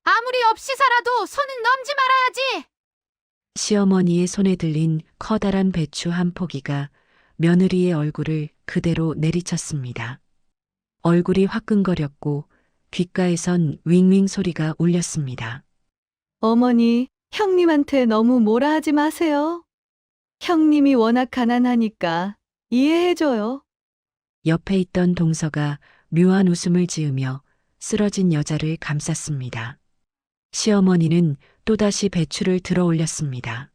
아무리 없이 살아도 손은 넘지 말아야지. 시어머니의 손에 들린 커다란 배추 한 포기가 며느리의 얼굴을 그대로 내리쳤습니다. 얼굴이 화끈거렸고 귓가에선 윙윙 소리가 울렸습니다. 어머니, 형님한테 너무 뭐라 하지 마세요. 형님이 워낙 가난하니까 이해해줘요. 옆에 있던 동서가 묘한 웃음을 지으며 쓰러진 여자를 감쌌습니다. 시어머니는 또다시 배추를 들어 올렸습니다.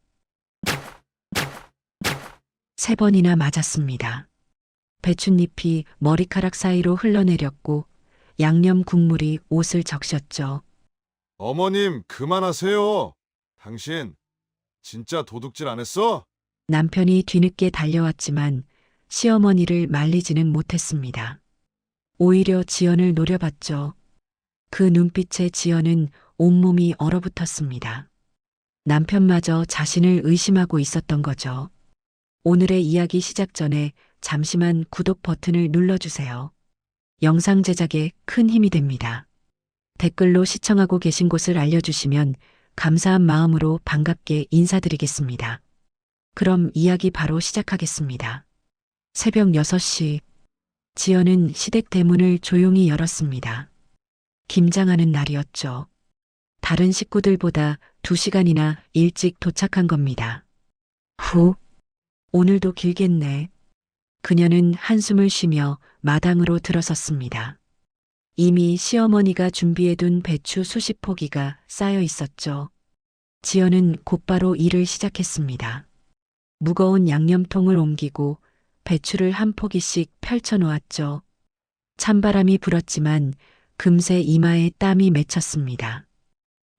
3번이나 맞았습니다. 배춧잎이 머리카락 사이로 흘러내렸고 양념 국물이 옷을 적셨죠. 어머님, 그만하세요. 당신, 진짜 도둑질 안 했어? 남편이 뒤늦게 달려왔지만 시어머니를 말리지는 못했습니다. 오히려 지연을 노려봤죠. 그 눈빛에 지연은 온몸이 얼어붙었습니다. 남편마저 자신을 의심하고 있었던 거죠. 오늘의 이야기 시작 전에 잠시만 구독 버튼을 눌러주세요. 영상 제작에 큰 힘이 됩니다. 댓글로 시청하고 계신 곳을 알려주시면 감사한 마음으로 반갑게 인사드리겠습니다. 그럼 이야기 바로 시작하겠습니다. 새벽 6시, 지연은 시댁 대문을 조용히 열었습니다. 김장하는 날이었죠. 다른 식구들보다 2시간이나 일찍 도착한 겁니다. 후, 오늘도 길겠네. 그녀는 한숨을 쉬며 마당으로 들어섰습니다. 이미 시어머니가 준비해둔 배추 수십 포기가 쌓여 있었죠. 지연은 곧바로 일을 시작했습니다. 무거운 양념통을 옮기고 배추를 한 포기씩 펼쳐 놓았죠. 찬바람이 불었지만 금세 이마에 땀이 맺혔습니다.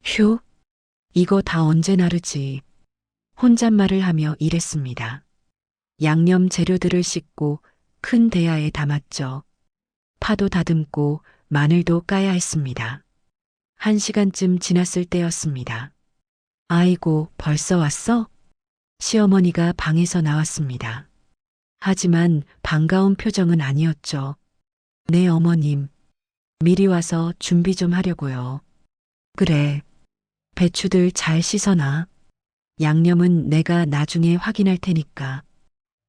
휴, 이거 다 언제 나르지? 혼잣말을 하며 일했습니다. 양념 재료들을 씻고 큰 대야에 담았죠. 파도 다듬고 마늘도 까야 했습니다. 1시간쯤 지났을 때였습니다. 아이고, 벌써 왔어? 시어머니가 방에서 나왔습니다. 하지만 반가운 표정은 아니었죠. 네, 어머님. 미리 와서 준비 좀 하려고요. 그래. 배추들 잘 씻어놔. 양념은 내가 나중에 확인할 테니까.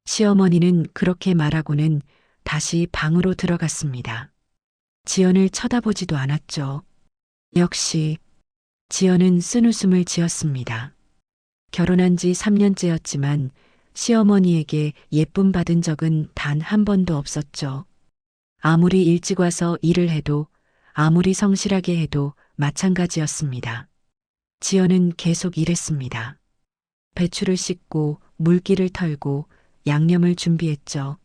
시어머니는 그렇게 말하고는 다시 방으로 들어갔습니다. 지연을 쳐다보지도 않았죠. 역시 지연은 쓴웃음을 지었습니다. 결혼한 지 3년째였지만 시어머니에게 예쁨 받은 적은 단 한 번도 없었죠. 아무리 일찍 와서 일을 해도 아무리 성실하게 해도 마찬가지였습니다. 지연은 계속 일했습니다. 배추를 씻고 물기를 털고 양념을 준비했죠.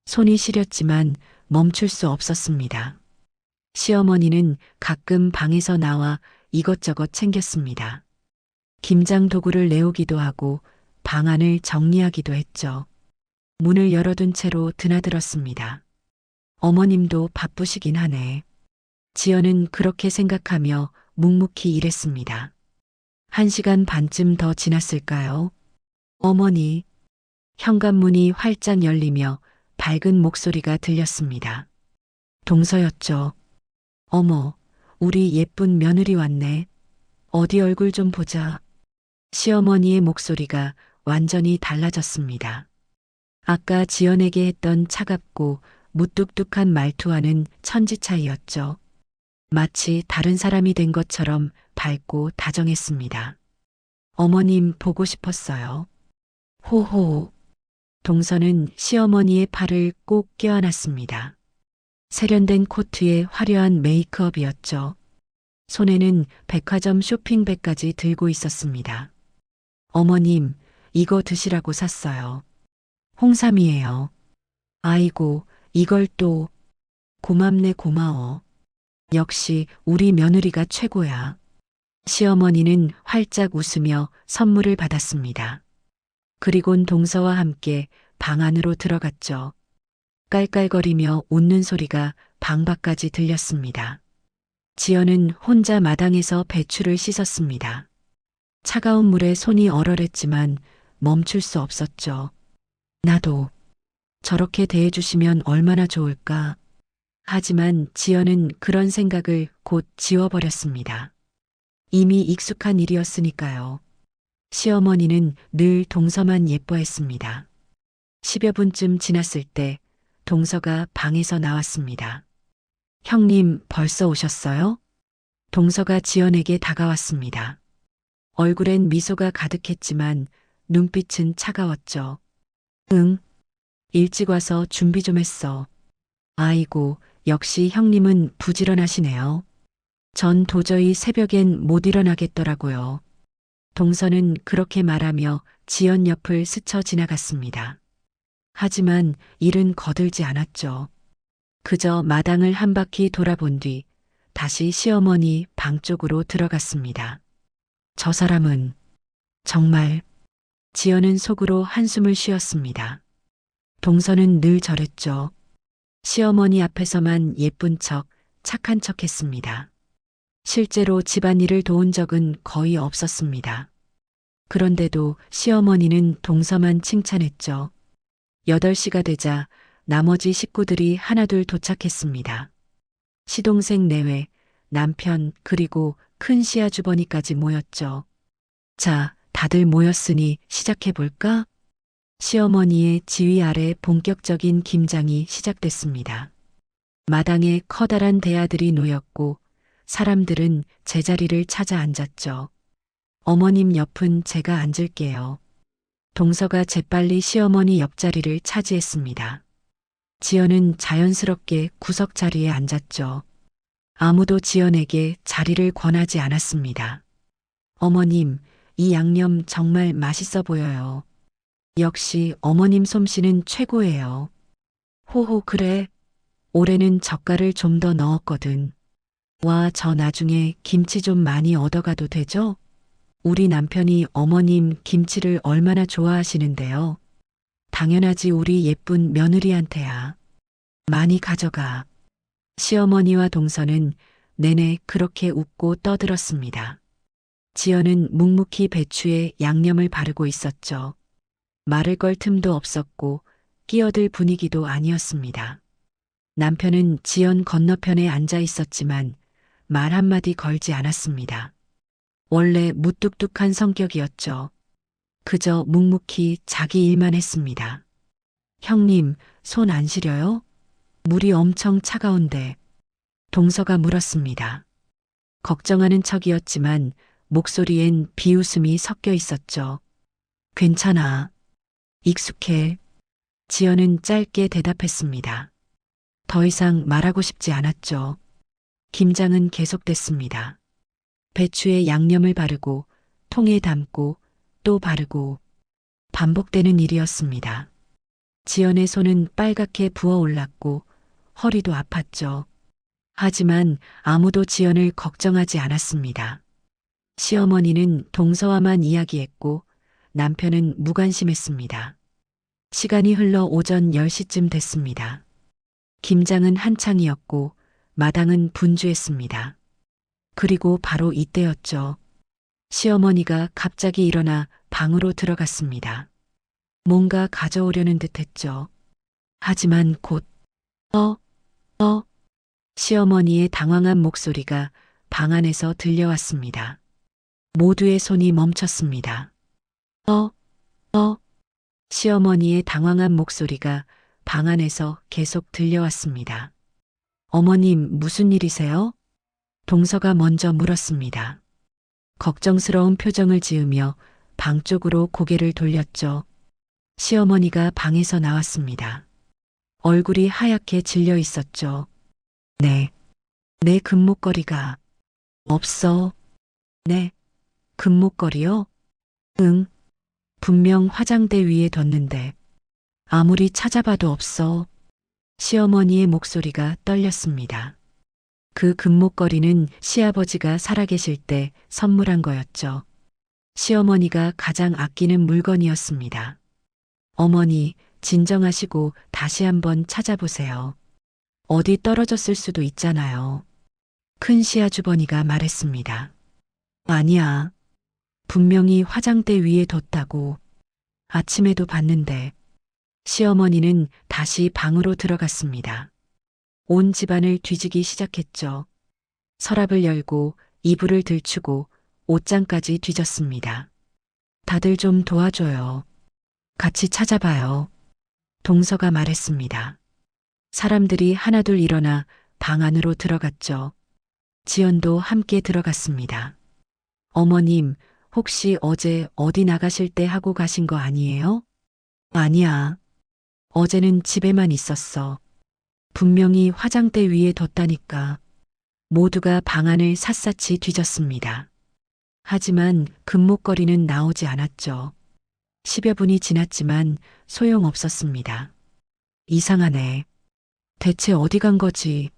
손이 시렸지만 멈출 수 없었습니다. 시어머니는 가끔 방에서 나와 이것저것 챙겼습니다. 김장 도구를 내오기도 하고 방안을 정리하기도 했죠. 문을 열어둔 채로 드나들었습니다. 어머님도 바쁘시긴 하네. 지연은 그렇게 생각하며 묵묵히 일했습니다. 1시간 반쯤 더 지났을까요? 어머니, 현관문이 활짝 열리며 밝은 목소리가 들렸습니다. 동서였죠. 어머, 우리 예쁜 며느리 왔네. 어디 얼굴 좀 보자. 시어머니의 목소리가 완전히 달라졌습니다. 아까 지연에게 했던 차갑고 무뚝뚝한 말투와는 천지 차이였죠. 마치 다른 사람이 된 것처럼 밝고 다정했습니다. 어머님 보고 싶었어요. 호호. 동서는 시어머니의 팔을 꼭 껴안았습니다. 세련된 코트에 화려한 메이크업이었죠. 손에는 백화점 쇼핑백까지 들고 있었습니다. 어머님, 이거 드시라고 샀어요. 홍삼이에요. 아이고, 이걸 또. 고맙네, 고마워. 역시 우리 며느리가 최고야. 시어머니는 활짝 웃으며 선물을 받았습니다. 그리곤 동서와 함께 방 안으로 들어갔죠. 깔깔거리며 웃는 소리가 방 밖까지 들렸습니다. 지연은 혼자 마당에서 배추를 씻었습니다. 차가운 물에 손이 얼얼했지만 멈출 수 없었죠. 나도 저렇게 대해주시면 얼마나 좋을까. 하지만 지연은 그런 생각을 곧 지워버렸습니다. 이미 익숙한 일이었으니까요. 시어머니는 늘 동서만 예뻐했습니다. 10여 분쯤 지났을 때 동서가 방에서 나왔습니다. 형님 벌써 오셨어요? 동서가 지연에게 다가왔습니다. 얼굴엔 미소가 가득했지만 눈빛은 차가웠죠. 응. 일찍 와서 준비 좀 했어. 아이고, 역시 형님은 부지런하시네요. 전 도저히 새벽엔 못 일어나겠더라고요. 동서는 그렇게 말하며 지연 옆을 스쳐 지나갔습니다. 하지만 일은 거들지 않았죠. 그저 마당을 한 바퀴 돌아본 뒤 다시 시어머니 방 쪽으로 들어갔습니다. 저 사람은 정말. 지연은 속으로 한숨을 쉬었습니다. 동서는 늘 저랬죠. 시어머니 앞에서만 예쁜 척, 착한 척 했습니다. 실제로 집안일을 도운 적은 거의 없었습니다. 그런데도 시어머니는 동서만 칭찬했죠. 8시가 되자 나머지 식구들이 하나둘 도착했습니다. 시동생 내외, 남편, 그리고 큰 시아주버니까지 모였죠. 자, 다들 모였으니 시작해볼까? 시어머니의 지휘 아래 본격적인 김장이 시작됐습니다. 마당에 커다란 대야들이 놓였고 사람들은 제자리를 찾아 앉았죠. 어머님 옆은 제가 앉을게요. 동서가 재빨리 시어머니 옆자리를 차지했습니다. 지연은 자연스럽게 구석 자리에 앉았죠. 아무도 지연에게 자리를 권하지 않았습니다. 어머님, 이 양념 정말 맛있어 보여요. 역시 어머님 솜씨는 최고예요. 호호, 그래. 올해는 젓갈을 좀 더 넣었거든. 와, 저 나중에 김치 좀 많이 얻어가도 되죠? 우리 남편이 어머님 김치를 얼마나 좋아하시는데요. 당연하지, 우리 예쁜 며느리한테야. 많이 가져가. 시어머니와 동서는 내내 그렇게 웃고 떠들었습니다. 지연은 묵묵히 배추에 양념을 바르고 있었죠. 말을 걸 틈도 없었고 끼어들 분위기도 아니었습니다. 남편은 지연 건너편에 앉아 있었지만 말 한마디 걸지 않았습니다. 원래 무뚝뚝한 성격이었죠. 그저 묵묵히 자기 일만 했습니다. 형님, 손 안 시려요? 물이 엄청 차가운데. 동서가 물었습니다. 걱정하는 척이었지만 목소리엔 비웃음이 섞여 있었죠. 괜찮아. 익숙해. 지연은 짧게 대답했습니다. 더 이상 말하고 싶지 않았죠. 김장은 계속됐습니다. 배추에 양념을 바르고 통에 담고 또 바르고 반복되는 일이었습니다. 지연의 손은 빨갛게 부어올랐고 허리도 아팠죠. 하지만 아무도 지연을 걱정하지 않았습니다. 시어머니는 동서와만 이야기했고 남편은 무관심했습니다. 시간이 흘러 오전 10시쯤 됐습니다. 김장은 한창이었고 마당은 분주했습니다. 그리고 바로 이때였죠. 시어머니가 갑자기 일어나 방으로 들어갔습니다. 뭔가 가져오려는 듯했죠. 하지만 곧 시어머니의 당황한 목소리가 방 안에서 들려왔습니다. 모두의 손이 멈췄습니다. 시어머니의 당황한 목소리가 방 안에서 계속 들려왔습니다. 어머님, 무슨 일이세요? 동서가 먼저 물었습니다. 걱정스러운 표정을 지으며 방 쪽으로 고개를 돌렸죠. 시어머니가 방에서 나왔습니다. 얼굴이 하얗게 질려 있었죠. 네. 내 금목걸이가 없어. 네. 금목걸이요? 응. 분명 화장대 위에 뒀는데 아무리 찾아봐도 없어. 시어머니의 목소리가 떨렸습니다. 그 금목걸이는 시아버지가 살아계실 때 선물한 거였죠. 시어머니가 가장 아끼는 물건이었습니다. 어머니, 진정하시고 다시 한번 찾아보세요. 어디 떨어졌을 수도 있잖아요. 큰 시아주버니가 말했습니다. 아니야. 분명히 화장대 위에 뒀다고. 아침에도 봤는데. 시어머니는 다시 방으로 들어갔습니다. 온 집안을 뒤지기 시작했죠. 서랍을 열고 이불을 들추고 옷장까지 뒤졌습니다. 다들 좀 도와줘요. 같이 찾아봐요. 동서가 말했습니다. 사람들이 하나둘 일어나 방 안으로 들어갔죠. 지연도 함께 들어갔습니다. 어머님, 혹시 어제 어디 나가실 때 하고 가신 거 아니에요? 아니야. 어제는 집에만 있었어. 분명히 화장대 위에 뒀다니까. 모두가 방 안을 샅샅이 뒤졌습니다. 하지만 금목걸이는 나오지 않았죠. 10여 분이 지났지만 소용없었습니다. 이상하네. 대체 어디 간 거지?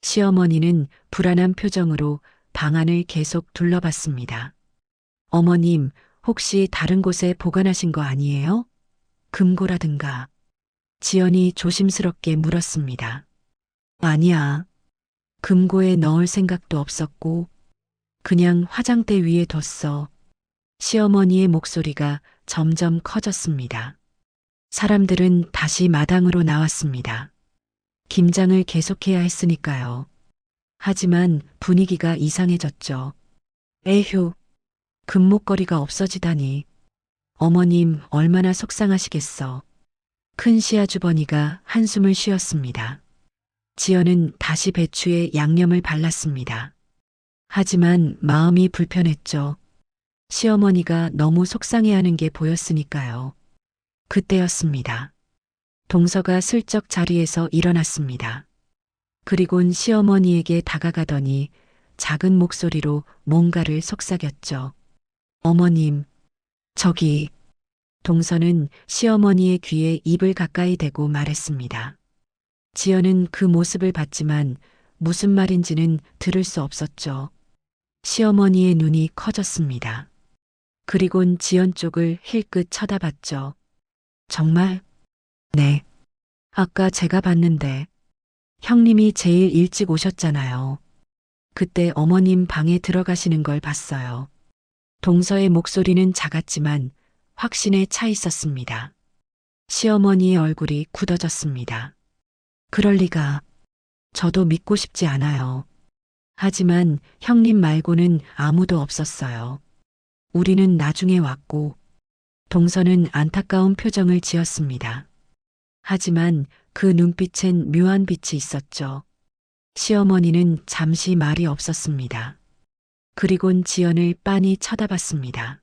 시어머니는 불안한 표정으로 방 안을 계속 둘러봤습니다. 어머님, 혹시 다른 곳에 보관하신 거 아니에요? 금고라든가. 지연이 조심스럽게 물었습니다. 아니야. 금고에 넣을 생각도 없었고, 그냥 화장대 위에 뒀어. 시어머니의 목소리가 점점 커졌습니다. 사람들은 다시 마당으로 나왔습니다. 김장을 계속해야 했으니까요. 하지만 분위기가 이상해졌죠. 에휴, 금목걸이가 없어지다니. 어머님 얼마나 속상하시겠어. 큰 시아주버니가 한숨을 쉬었습니다. 지연은 다시 배추에 양념을 발랐습니다. 하지만 마음이 불편했죠. 시어머니가 너무 속상해하는 게 보였으니까요. 그때였습니다. 동서가 슬쩍 자리에서 일어났습니다. 그리곤 시어머니에게 다가가더니 작은 목소리로 뭔가를 속삭였죠. 어머님, 저기. 동서는 시어머니의 귀에 입을 가까이 대고 말했습니다. 지연은 그 모습을 봤지만 무슨 말인지는 들을 수 없었죠. 시어머니의 눈이 커졌습니다. 그리곤 지연 쪽을 힐끗 쳐다봤죠. 정말? 네. 아까 제가 봤는데 형님이 제일 일찍 오셨잖아요. 그때 어머님 방에 들어가시는 걸 봤어요. 동서의 목소리는 작았지만 확신에 차 있었습니다. 시어머니의 얼굴이 굳어졌습니다. 그럴 리가. 저도 믿고 싶지 않아요. 하지만 형님 말고는 아무도 없었어요. 우리는 나중에 왔고. 동서는 안타까운 표정을 지었습니다. 하지만 그 눈빛엔 묘한 빛이 있었죠. 시어머니는 잠시 말이 없었습니다. 그리곤 지연을 빤히 쳐다봤습니다.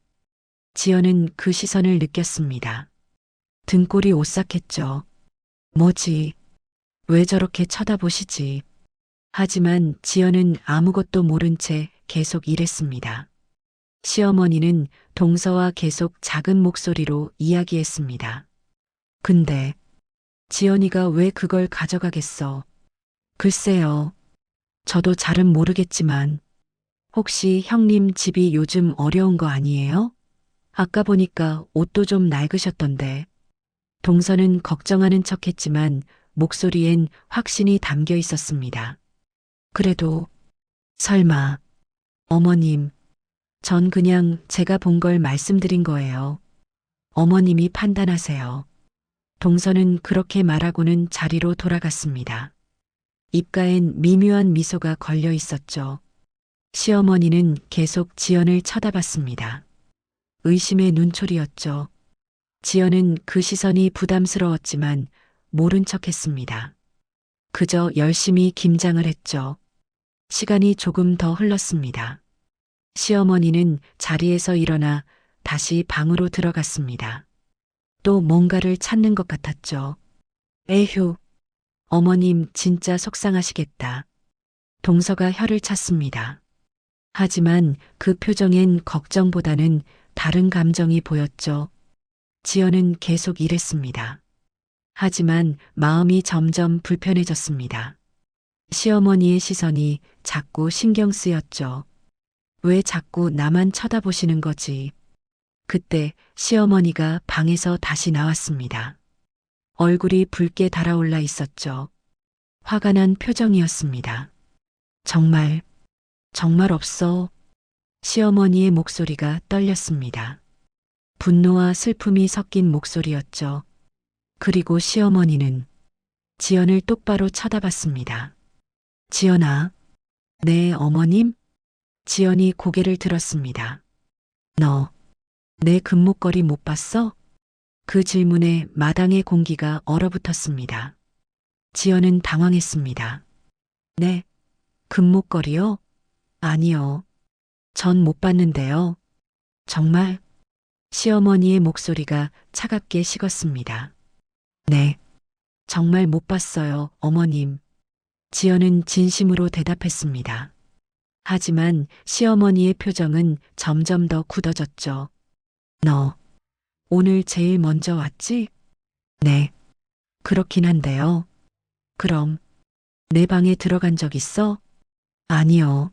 지연은 그 시선을 느꼈습니다. 등골이 오싹했죠. 뭐지? 왜 저렇게 쳐다보시지? 하지만 지연은 아무것도 모른 채 계속 일했습니다. 시어머니는 동서와 계속 작은 목소리로 이야기했습니다. 근데 지연이가 왜 그걸 가져가겠어? 글쎄요. 저도 잘은 모르겠지만 혹시 형님 집이 요즘 어려운 거 아니에요? 아까 보니까 옷도 좀 낡으셨던데. 동서는 걱정하는 척했지만 목소리엔 확신이 담겨 있었습니다. 그래도 설마. 어머님, 전 그냥 제가 본 걸 말씀드린 거예요. 어머님이 판단하세요. 동서는 그렇게 말하고는 자리로 돌아갔습니다. 입가엔 미묘한 미소가 걸려 있었죠. 시어머니는 계속 지연을 쳐다봤습니다. 의심의 눈초리였죠. 지연은 그 시선이 부담스러웠지만 모른 척했습니다. 그저 열심히 김장을 했죠. 시간이 조금 더 흘렀습니다. 시어머니는 자리에서 일어나 다시 방으로 들어갔습니다. 또 뭔가를 찾는 것 같았죠. 에휴, 어머님 진짜 속상하시겠다. 동서가 혀를 찼습니다. 하지만 그 표정엔 걱정보다는 다른 감정이 보였죠. 지연은 계속 일했습니다. 하지만 마음이 점점 불편해졌습니다. 시어머니의 시선이 자꾸 신경 쓰였죠. 왜 자꾸 나만 쳐다보시는 거지? 그때 시어머니가 방에서 다시 나왔습니다. 얼굴이 붉게 달아올라 있었죠. 화가 난 표정이었습니다. 정말 없어. 시어머니의 목소리가 떨렸습니다. 분노와 슬픔이 섞인 목소리였죠. 그리고 시어머니는 지연을 똑바로 쳐다봤습니다. 지연아, 네, 어머님? 지연이 고개를 들었습니다. 너, 내 금목걸이 못 봤어? 그 질문에 마당의 공기가 얼어붙었습니다. 지연은 당황했습니다. 네, 금목걸이요? 아니요. 전 못 봤는데요. 정말? 시어머니의 목소리가 차갑게 식었습니다. 네, 정말 못 봤어요, 어머님. 지연은 진심으로 대답했습니다. 하지만 시어머니의 표정은 점점 더 굳어졌죠. 너, 오늘 제일 먼저 왔지? 네, 그렇긴 한데요. 그럼, 내 방에 들어간 적 있어? 아니요.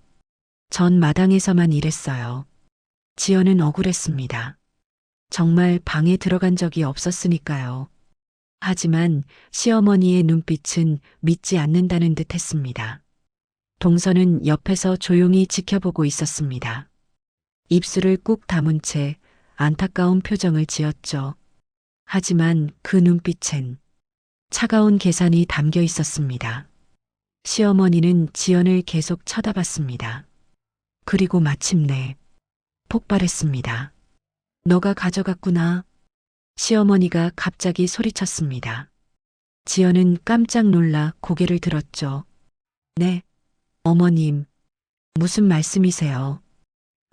전 마당에서만 일했어요. 지연은 억울했습니다. 정말 방에 들어간 적이 없었으니까요. 하지만 시어머니의 눈빛은 믿지 않는다는 듯 했습니다. 동서는 옆에서 조용히 지켜보고 있었습니다. 입술을 꾹 다문 채 안타까운 표정을 지었죠. 하지만 그 눈빛엔 차가운 계산이 담겨 있었습니다. 시어머니는 지연을 계속 쳐다봤습니다. 그리고 마침내 폭발했습니다. 너가 가져갔구나. 시어머니가 갑자기 소리쳤습니다. 지연은 깜짝 놀라 고개를 들었죠. 네, 어머님, 무슨 말씀이세요?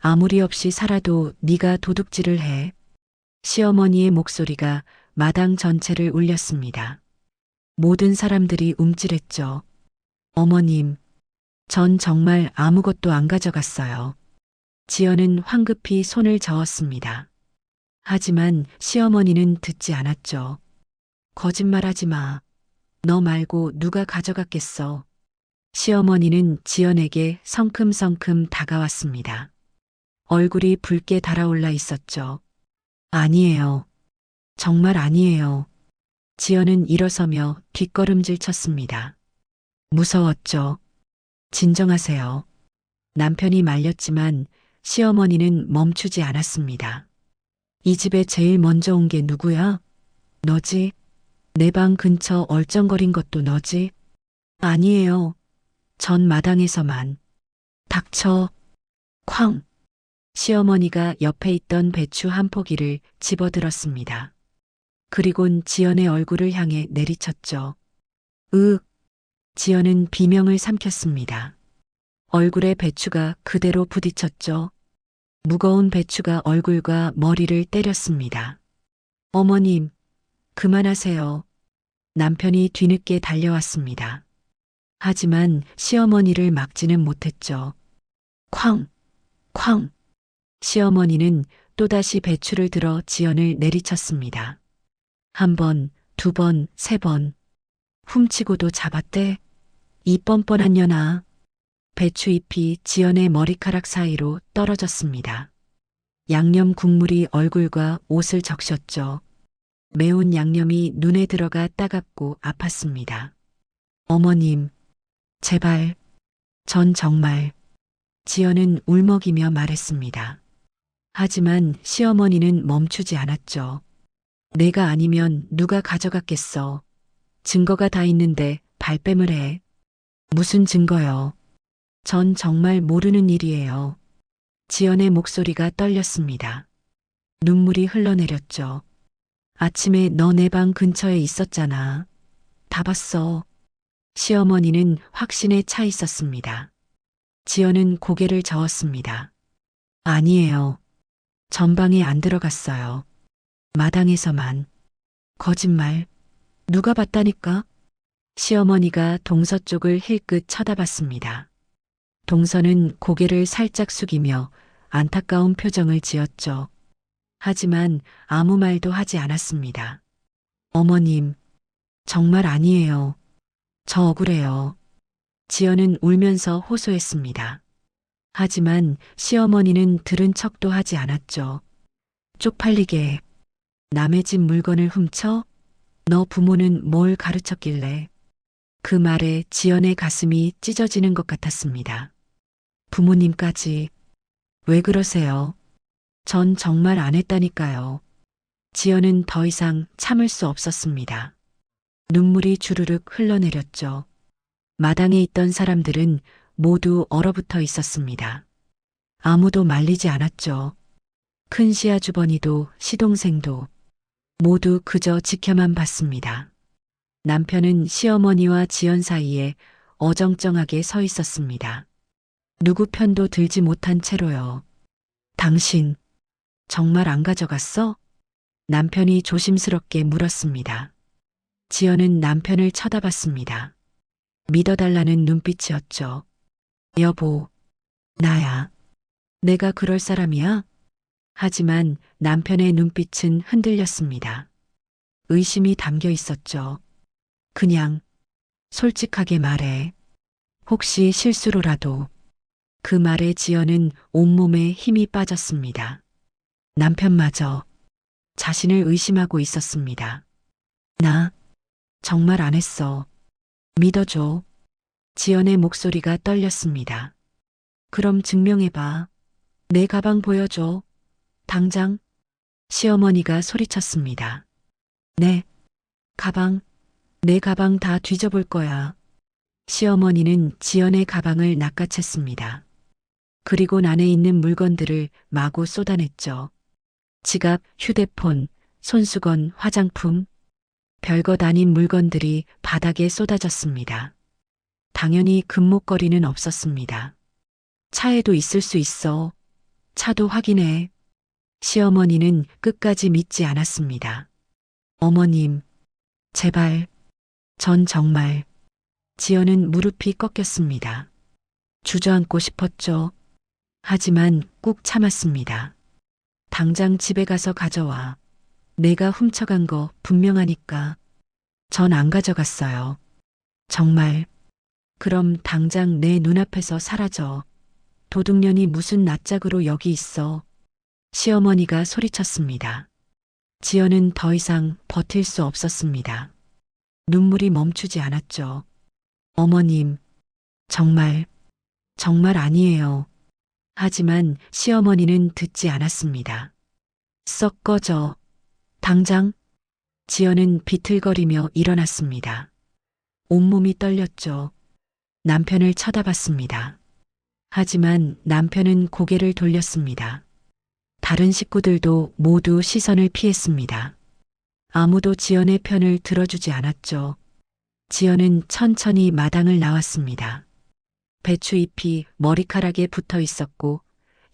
아무리 없이 살아도 네가 도둑질을 해. 시어머니의 목소리가 마당 전체를 울렸습니다. 모든 사람들이 움찔했죠. 어머님, 전 정말 아무것도 안 가져갔어요. 지연은 황급히 손을 저었습니다. 하지만 시어머니는 듣지 않았죠. 거짓말하지 마. 너 말고 누가 가져갔겠어. 시어머니는 지연에게 성큼성큼 다가왔습니다. 얼굴이 붉게 달아올라 있었죠. 아니에요. 정말 아니에요. 지연은 일어서며 뒷걸음질 쳤습니다. 무서웠죠. 진정하세요. 남편이 말렸지만 시어머니는 멈추지 않았습니다. 이 집에 제일 먼저 온 게 누구야? 너지? 내 방 근처 얼쩡거린 것도 너지? 아니에요. 전 마당에서만. 닥쳐. 쾅. 시어머니가 옆에 있던 배추 한 포기를 집어들었습니다. 그리곤 지연의 얼굴을 향해 내리쳤죠. 으윽. 지연은 비명을 삼켰습니다. 얼굴에 배추가 그대로 부딪혔죠. 무거운 배추가 얼굴과 머리를 때렸습니다. 어머님, 그만하세요. 남편이 뒤늦게 달려왔습니다. 하지만 시어머니를 막지는 못했죠. 쾅! 쾅! 시어머니는 또다시 배추를 들어 지연을 내리쳤습니다. 한 번, 두 번, 세 번. 훔치고도 잡았대. 이 뻔뻔한 년아. 배추잎이 지연의 머리카락 사이로 떨어졌습니다. 양념 국물이 얼굴과 옷을 적셨죠. 매운 양념이 눈에 들어가 따갑고 아팠습니다. 어머님, 제발, 전 정말. 지연은 울먹이며 말했습니다. 하지만 시어머니는 멈추지 않았죠. 내가 아니면 누가 가져갔겠어. 증거가 다 있는데 발뺌을 해. 무슨 증거요? 전 정말 모르는 일이에요. 지연의 목소리가 떨렸습니다. 눈물이 흘러내렸죠. 아침에 너 내 방 근처에 있었잖아. 다 봤어. 시어머니는 확신에 차 있었습니다. 지연은 고개를 저었습니다. 아니에요. 전방에 안 들어갔어요. 마당에서만. 거짓말. 누가 봤다니까? 시어머니가 동서 쪽을 힐끗 쳐다봤습니다. 동서는 고개를 살짝 숙이며 안타까운 표정을 지었죠. 하지만 아무 말도 하지 않았습니다. 어머님, 정말 아니에요. 저 억울해요. 지연은 울면서 호소했습니다. 하지만 시어머니는 들은 척도 하지 않았죠. 쪽팔리게. 남의 집 물건을 훔쳐? 너 부모는 뭘 가르쳤길래? 그 말에 지연의 가슴이 찢어지는 것 같았습니다. 부모님까지. 왜 그러세요? 전 정말 안 했다니까요. 지연은 더 이상 참을 수 없었습니다. 눈물이 주르륵 흘러내렸죠. 마당에 있던 사람들은 모두 얼어붙어 있었습니다. 아무도 말리지 않았죠. 큰 시아 주버니도 시동생도 모두 그저 지켜만 봤습니다. 남편은 시어머니와 지연 사이에 어정쩡하게 서 있었습니다. 누구 편도 들지 못한 채로요. 당신 정말 안 가져갔어? 남편이 조심스럽게 물었습니다. 지연은 남편을 쳐다봤습니다. 믿어달라는 눈빛이었죠. 여보, 나야. 내가 그럴 사람이야? 하지만 남편의 눈빛은 흔들렸습니다. 의심이 담겨 있었죠. 그냥 솔직하게 말해. 혹시 실수로라도. 그 말에 지연은 온몸에 힘이 빠졌습니다. 남편마저 자신을 의심하고 있었습니다. 나 정말 안 했어. 믿어줘. 지연의 목소리가 떨렸습니다. 그럼 증명해봐. 내 가방 보여줘. 당장. 시어머니가 소리쳤습니다. 네. 가방. 내 가방 다 뒤져볼 거야. 시어머니는 지연의 가방을 낚아챘습니다. 그리고 안에 있는 물건들을 마구 쏟아냈죠. 지갑, 휴대폰, 손수건, 화장품, 별것 아닌 물건들이 바닥에 쏟아졌습니다. 당연히 금목걸이는 없었습니다. 차에도 있을 수 있어. 차도 확인해. 시어머니는 끝까지 믿지 않았습니다. 어머님, 제발. 전 정말. 지연은 무릎이 꺾였습니다. 주저앉고 싶었죠. 하지만 꾹 참았습니다. 당장 집에 가서 가져와. 내가 훔쳐간 거 분명하니까. 전 안 가져갔어요. 정말. 그럼 당장 내 눈앞에서 사라져. 도둑년이 무슨 낯짝으로 여기 있어. 시어머니가 소리쳤습니다. 지연은 더 이상 버틸 수 없었습니다. 눈물이 멈추지 않았죠. 어머님, 정말 아니에요. 하지만 시어머니는 듣지 않았습니다. 썩 꺼져. 당장. 지연은 비틀거리며 일어났습니다. 온몸이 떨렸죠. 남편을 쳐다봤습니다. 하지만 남편은 고개를 돌렸습니다. 다른 식구들도 모두 시선을 피했습니다. 아무도 지연의 편을 들어주지 않았죠. 지연은 천천히 마당을 나왔습니다. 배추잎이 머리카락에 붙어 있었고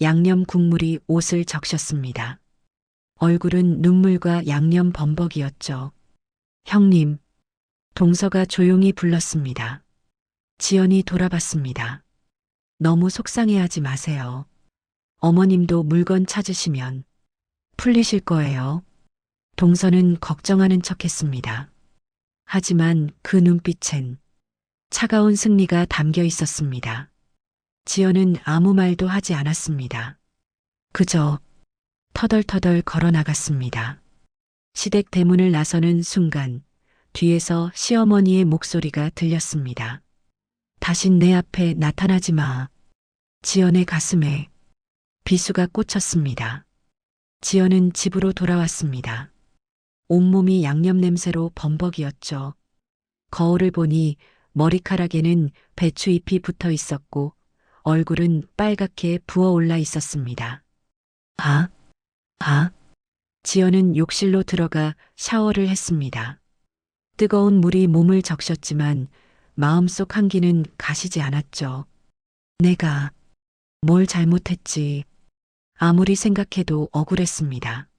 양념 국물이 옷을 적셨습니다. 얼굴은 눈물과 양념 범벅이었죠. 형님, 동서가 조용히 불렀습니다. 지연이 돌아봤습니다. 너무 속상해하지 마세요. 어머님도 물건 찾으시면 풀리실 거예요. 동서는 걱정하는 척했습니다. 하지만 그 눈빛엔 차가운 승리가 담겨 있었습니다. 지연은 아무 말도 하지 않았습니다. 그저 터덜터덜 걸어 나갔습니다. 시댁 대문을 나서는 순간 뒤에서 시어머니의 목소리가 들렸습니다. 다신 내 앞에 나타나지 마. 지연의 가슴에 비수가 꽂혔습니다. 지연은 집으로 돌아왔습니다. 온몸이 양념 냄새로 범벅이었죠. 거울을 보니 머리카락에는 배추잎이 붙어 있었고 얼굴은 빨갛게 부어올라 있었습니다. 지연은 욕실로 들어가 샤워를 했습니다. 뜨거운 물이 몸을 적셨지만 마음속 한기는 가시지 않았죠. 내가 뭘 잘못했지. 아무리 생각해도 억울했습니다.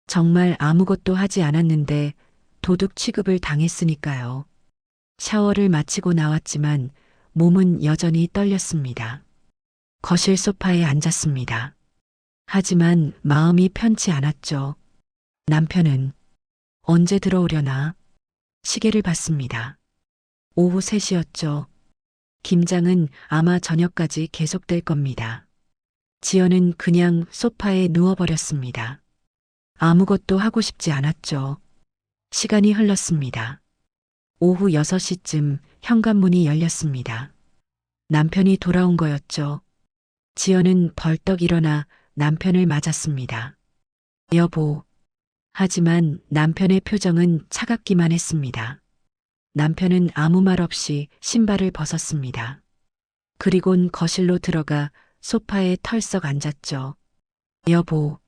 정말 아무것도 하지 않았는데 도둑 취급을 당했으니까요. 샤워를 마치고 나왔지만 몸은 여전히 떨렸습니다. 거실 소파에 앉았습니다. 하지만 마음이 편치 않았죠. 남편은 언제 들어오려나? 시계를 봤습니다. 오후 3시였죠. 김장은 아마 저녁까지 계속될 겁니다. 지연은 그냥 소파에 누워버렸습니다. 아무것도 하고 싶지 않았죠. 시간이 흘렀습니다. 오후 6시쯤 현관문이 열렸습니다. 남편이 돌아온 거였죠. 지연은 벌떡 일어나 남편을 맞았습니다. 여보. 하지만 남편의 표정은 차갑기만 했습니다. 남편은 아무 말 없이 신발을 벗었습니다. 그리곤 거실로 들어가 소파에 털썩 앉았죠. 여보,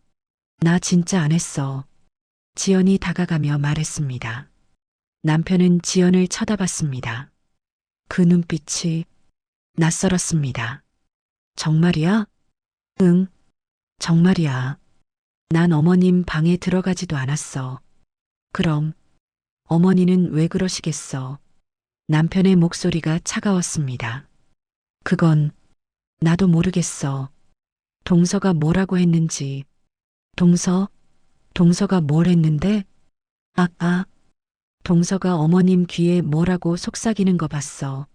나 진짜 안 했어. 지연이 다가가며 말했습니다. 남편은 지연을 쳐다봤습니다. 그 눈빛이 낯설었습니다. 정말이야? 응, 정말이야. 난 어머님 방에 들어가지도 않았어. 그럼 어머니는 왜 그러시겠어? 남편의 목소리가 차가웠습니다. 그건 나도 모르겠어. 동서가 뭐라고 했는지. 동서가 뭘 했는데? 동서가 어머님 귀에 뭐라고 속삭이는 거 봤어.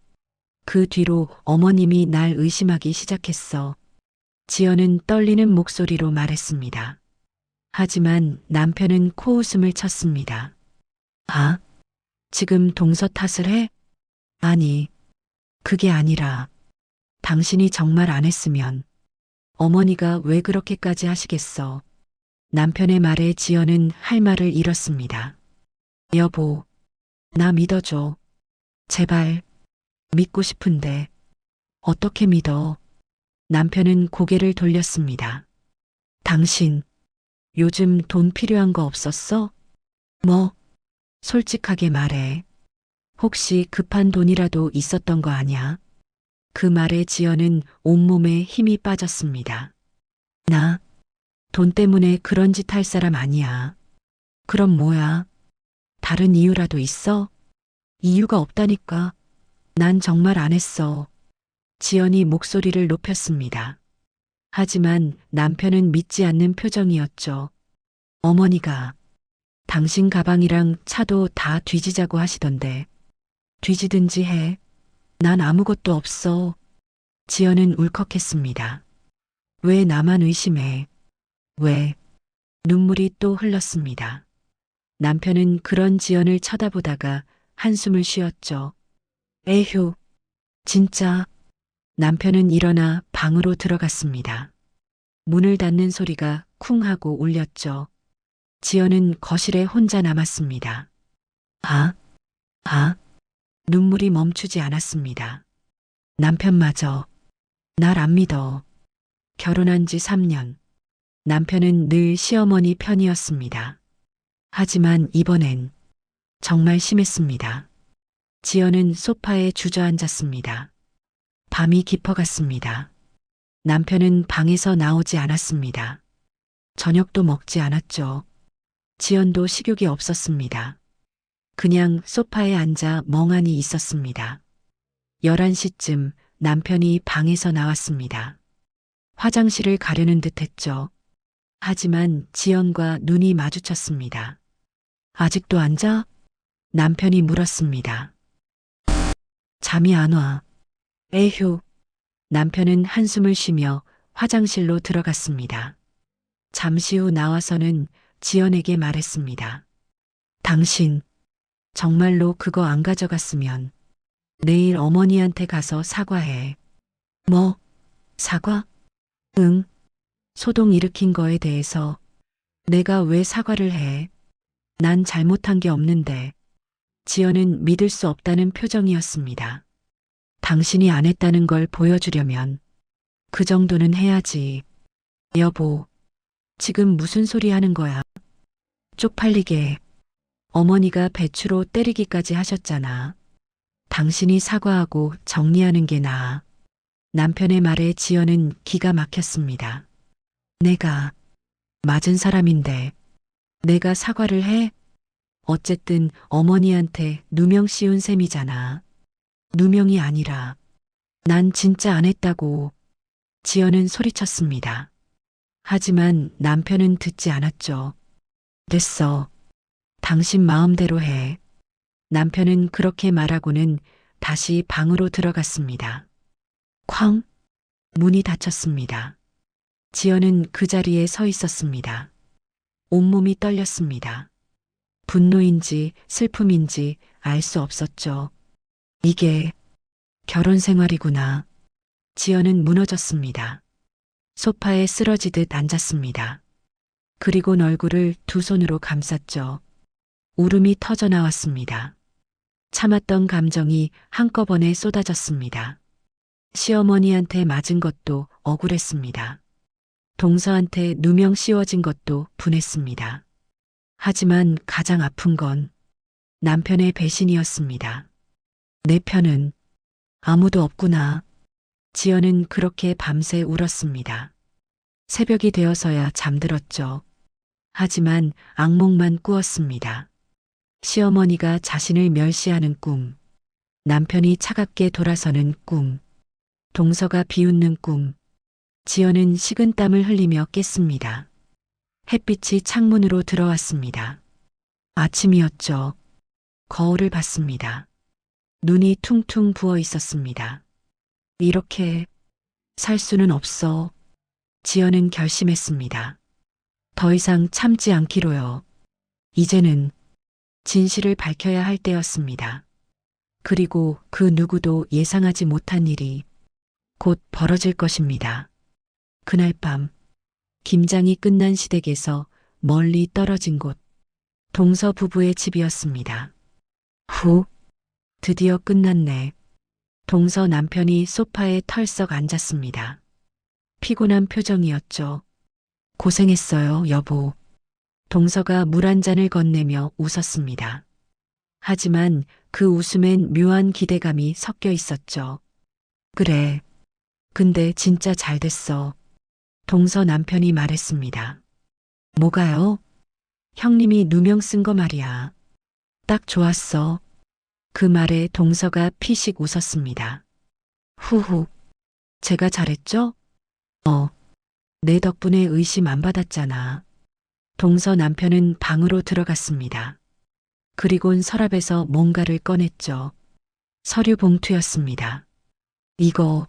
그 뒤로 어머님이 날 의심하기 시작했어. 지연은 떨리는 목소리로 말했습니다. 하지만 남편은 코웃음을 쳤습니다. 지금 동서 탓을 해? 아니, 그게 아니라 당신이 정말 안 했으면 어머니가 왜 그렇게까지 하시겠어? 남편의 말에 지연은 할 말을 잃었습니다. 여보, 나 믿어줘. 제발, 믿고 싶은데 어떻게 믿어? 남편은 고개를 돌렸습니다. 당신, 요즘 돈 필요한 거 없었어? 뭐, 솔직하게 말해. 혹시 급한 돈이라도 있었던 거 아냐? 그 말에 지연은 온몸에 힘이 빠졌습니다. 나, 돈 때문에 그런 짓 할 사람 아니야. 그럼 뭐야? 다른 이유라도 있어? 이유가 없다니까. 난 정말 안 했어. 지연이 목소리를 높였습니다. 하지만 남편은 믿지 않는 표정이었죠. 어머니가 당신 가방이랑 차도 다 뒤지자고 하시던데. 뒤지든지 해. 난 아무것도 없어. 지연은 울컥했습니다. 왜 나만 의심해? 왜? 눈물이 또 흘렀습니다. 남편은 그런 지연을 쳐다보다가 한숨을 쉬었죠. 에휴, 진짜. 남편은 일어나 방으로 들어갔습니다. 문을 닫는 소리가 쿵 하고 울렸죠. 지연은 거실에 혼자 남았습니다. 눈물이 멈추지 않았습니다. 남편마저 날 안 믿어. 결혼한 지 3년. 남편은 늘 시어머니 편이었습니다. 하지만 이번엔 정말 심했습니다. 지연은 소파에 주저앉았습니다. 밤이 깊어갔습니다. 남편은 방에서 나오지 않았습니다. 저녁도 먹지 않았죠. 지연도 식욕이 없었습니다. 그냥 소파에 앉아 멍하니 있었습니다. 11시쯤 남편이 방에서 나왔습니다. 화장실을 가려는 듯 했죠. 하지만 지연과 눈이 마주쳤습니다. 아직도 앉아? 남편이 물었습니다. 잠이 안 와. 에휴. 남편은 한숨을 쉬며 화장실로 들어갔습니다. 잠시 후 나와서는 지연에게 말했습니다. 당신, 정말로 그거 안 가져갔으면 내일 어머니한테 가서 사과해. 뭐? 사과? 응. 소동 일으킨 거에 대해서 내가 왜 사과를 해? 난 잘못한 게 없는데. 지연은 믿을 수 없다는 표정이었습니다. 당신이 안 했다는 걸 보여주려면 그 정도는 해야지. 여보, 지금 무슨 소리 하는 거야? 쪽팔리게. 어머니가 배추로 때리기까지 하셨잖아. 당신이 사과하고 정리하는 게 나아. 남편의 말에 지연은 기가 막혔습니다. 내가 맞은 사람인데 내가 사과를 해? 어쨌든 어머니한테 누명 씌운 셈이잖아. 누명이 아니라 난 진짜 안 했다고. 지연은 소리쳤습니다. 하지만 남편은 듣지 않았죠. 됐어. 당신 마음대로 해. 남편은 그렇게 말하고는 다시 방으로 들어갔습니다. 쾅! 문이 닫혔습니다. 지연은 그 자리에 서 있었습니다. 온몸이 떨렸습니다. 분노인지 슬픔인지 알 수 없었죠. 이게 결혼 생활이구나. 지연은 무너졌습니다. 소파에 쓰러지듯 앉았습니다. 그리고 얼굴을 두 손으로 감쌌죠. 울음이 터져 나왔습니다. 참았던 감정이 한꺼번에 쏟아졌습니다. 시어머니한테 맞은 것도 억울했습니다. 동서한테 누명 씌워진 것도 분했습니다. 하지만 가장 아픈 건 남편의 배신이었습니다. 내 편은 아무도 없구나. 지연은 그렇게 밤새 울었습니다. 새벽이 되어서야 잠들었죠. 하지만 악몽만 꾸었습니다. 시어머니가 자신을 멸시하는 꿈, 남편이 차갑게 돌아서는 꿈, 동서가 비웃는 꿈. 지연은 식은땀을 흘리며 깼습니다. 햇빛이 창문으로 들어왔습니다. 아침이었죠. 거울을 봤습니다. 눈이 퉁퉁 부어 있었습니다. 이렇게 살 수는 없어. 지연은 결심했습니다. 더 이상 참지 않기로요. 이제는 진실을 밝혀야 할 때였습니다. 그리고 그 누구도 예상하지 못한 일이 곧 벌어질 것입니다. 그날 밤, 김장이 끝난 시댁에서 멀리 떨어진 곳, 동서 부부의 집이었습니다. 후, 드디어 끝났네. 동서 남편이 소파에 털썩 앉았습니다. 피곤한 표정이었죠. 고생했어요, 여보. 동서가 물 한 잔을 건네며 웃었습니다. 하지만 그 웃음엔 묘한 기대감이 섞여 있었죠. 그래. 근데 진짜 잘 됐어. 동서 남편이 말했습니다. 뭐가요? 형님이 누명 쓴 거 말이야. 딱 좋았어. 그 말에 동서가 피식 웃었습니다. 후후. 제가 잘했죠? 내 덕분에 의심 안 받았잖아. 동서 남편은 방으로 들어갔습니다. 그리곤 서랍에서 뭔가를 꺼냈죠. 서류 봉투였습니다. 이거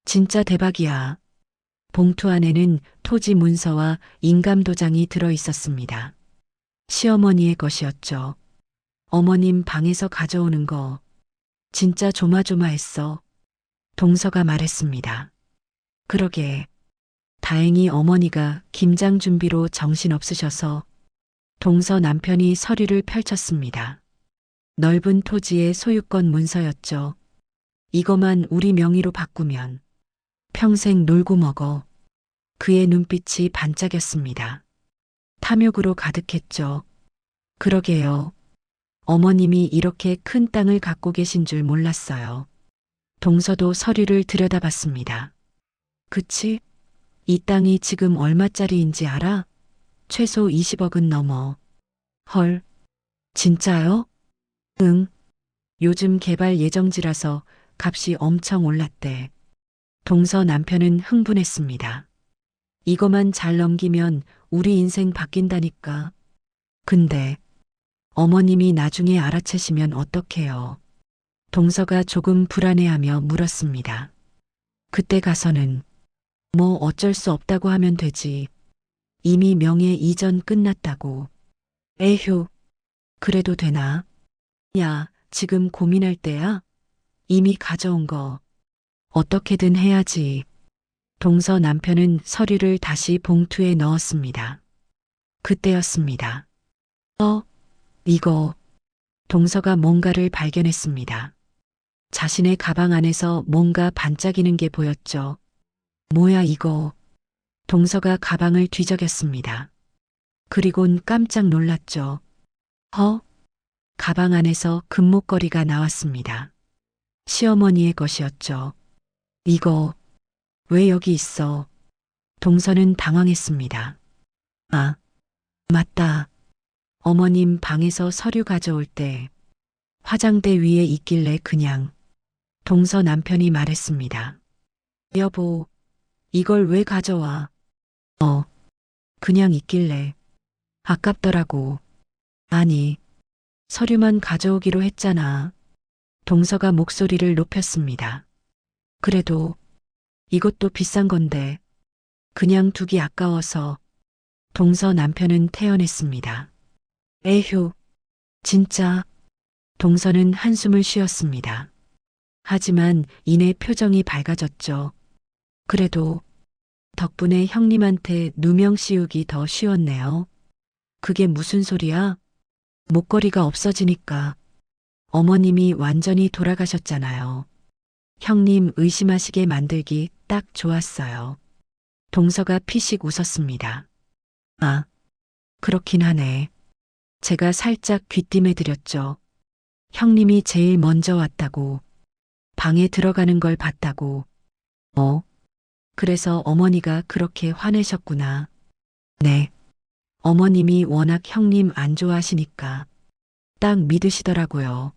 진짜 대박이야. 봉투 안에는 토지 문서와 인감 도장이 들어 있었습니다. 시어머니의 것이었죠. 어머님 방에서 가져오는 거 진짜 조마조마했어. 동서가 말했습니다. 그러게. 다행히 어머니가 김장 준비로 정신없으셔서 동서 남편이 서류를 펼쳤습니다. 넓은 토지의 소유권 문서였죠. 이거만 우리 명의로 바꾸면 평생 놀고 먹어. 그의 눈빛이 반짝였습니다. 탐욕으로 가득했죠. 그러게요. 어머님이 이렇게 큰 땅을 갖고 계신 줄 몰랐어요. 동서도 서류를 들여다봤습니다. 그치? 이 땅이 지금 얼마짜리인지 알아? 최소 20억은 넘어. 헐, 진짜요? 응. 요즘 개발 예정지라서 값이 엄청 올랐대. 동서 남편은 흥분했습니다. 이거만 잘 넘기면 우리 인생 바뀐다니까. 근데 어머님이 나중에 알아채시면 어떡해요? 동서가 조금 불안해하며 물었습니다. 그때 가서는 뭐 어쩔 수 없다고 하면 되지. 이미 명예 이전 끝났다고. 에휴, 그래도 되나? 야, 지금 고민할 때야? 이미 가져온 거 어떻게든 해야지. 동서 남편은 서류를 다시 봉투에 넣었습니다. 그때였습니다. 이거. 동서가 뭔가를 발견했습니다. 자신의 가방 안에서 뭔가 반짝이는 게 보였죠. 뭐야 이거. 동서가 가방을 뒤적였습니다. 그리곤 깜짝 놀랐죠. 가방 안에서 금목걸이가 나왔습니다. 시어머니의 것이었죠. 이거 왜 여기 있어? 동서는 당황했습니다. 아, 맞다. 어머님 방에서 서류 가져올 때 화장대 위에 있길래 그냥. 동서 남편이 말했습니다. 여보, 이걸 왜 가져와? 그냥 있길래. 아깝더라고. 아니, 서류만 가져오기로 했잖아. 동서가 목소리를 높였습니다. 그래도 이것도 비싼 건데 그냥 두기 아까워서. 동서 남편은 태연했습니다. 에휴, 진짜. 동서는 한숨을 쉬었습니다. 하지만 이내 표정이 밝아졌죠. 그래도 덕분에 형님한테 누명 씌우기 더 쉬웠네요. 그게 무슨 소리야? 목걸이가 없어지니까. 어머님이 완전히 돌아가셨잖아요. 형님 의심하시게 만들기 딱 좋았어요. 동서가 피식 웃었습니다. 아, 그렇긴 하네. 제가 살짝 귀띔해 드렸죠. 형님이 제일 먼저 왔다고, 방에 들어가는 걸 봤다고. 그래서 어머니가 그렇게 화내셨구나. 네. 어머님이 워낙 형님 안 좋아하시니까 딱 믿으시더라고요.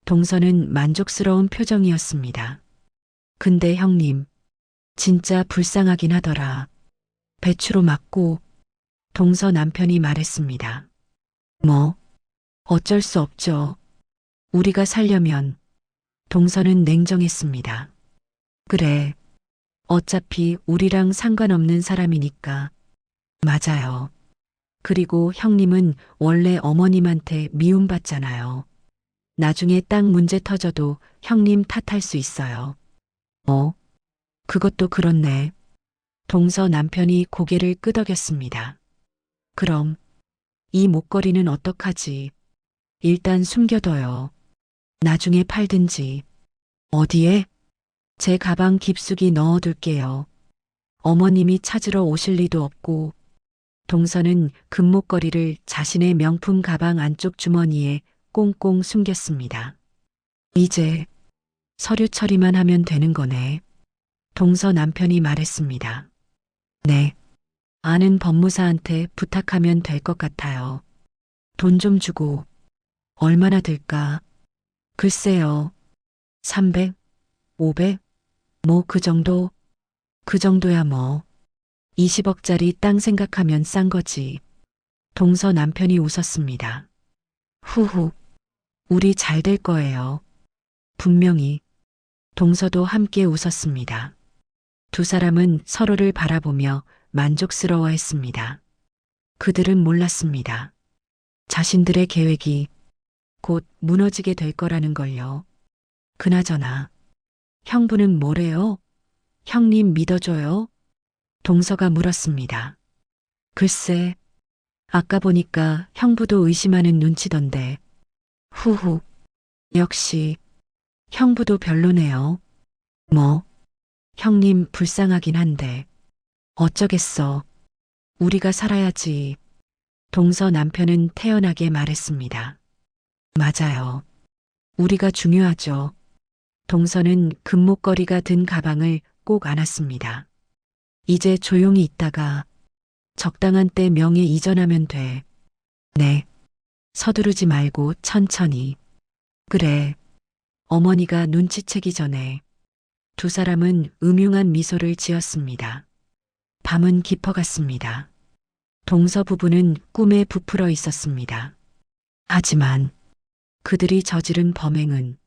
동서는 만족스러운 표정이었습니다. 근데 형님, 진짜 불쌍하긴 하더라. 배추로 맞고. 동서 남편이 말했습니다. 뭐, 어쩔 수 없죠. 우리가 살려면. 동서는 냉정했습니다. 그래. 어차피 우리랑 상관없는 사람이니까. 맞아요. 그리고 형님은 원래 어머님한테 미움받잖아요. 나중에 땅 문제 터져도 형님 탓할 수 있어요. 그것도 그렇네. 동서 남편이 고개를 끄덕였습니다. 그럼 이 목걸이는 어떡하지? 일단 숨겨둬요. 나중에 팔든지. 어디에? 제 가방 깊숙이 넣어둘게요. 어머님이 찾으러 오실 리도 없고. 동서는 금목걸이를 자신의 명품 가방 안쪽 주머니에 꽁꽁 숨겼습니다. 이제 서류 처리만 하면 되는 거네. 동서 남편이 말했습니다. 네. 아는 법무사한테 부탁하면 될 것 같아요. 돈 좀 주고. 얼마나 들까? 글쎄요. 300? 500? 뭐 그 정도? 그 정도야 뭐. 20억짜리 땅 생각하면 싼 거지. 동서 남편이 웃었습니다. 후후. 우리 잘 될 거예요. 분명히. 동서도 함께 웃었습니다. 두 사람은 서로를 바라보며 만족스러워했습니다. 그들은 몰랐습니다. 자신들의 계획이 곧 무너지게 될 거라는 걸요. 그나저나 형부는 뭐래요? 형님 믿어줘요? 동서가 물었습니다. 글쎄, 아까 보니까 형부도 의심하는 눈치던데. 후후. 역시 형부도 별로네요. 뭐, 형님 불쌍하긴 한데. 어쩌겠어. 우리가 살아야지. 동서 남편은 태연하게 말했습니다. 맞아요. 우리가 중요하죠. 동서는 금목걸이가 든 가방을 꼭 안았습니다. 이제 조용히 있다가 적당한 때 명예 이전하면 돼. 네. 서두르지 말고 천천히. 그래. 어머니가 눈치채기 전에. 두 사람은 음흉한 미소를 지었습니다. 밤은 깊어갔습니다. 동서 부부는 꿈에 부풀어 있었습니다. 하지만 그들이 저지른 범행은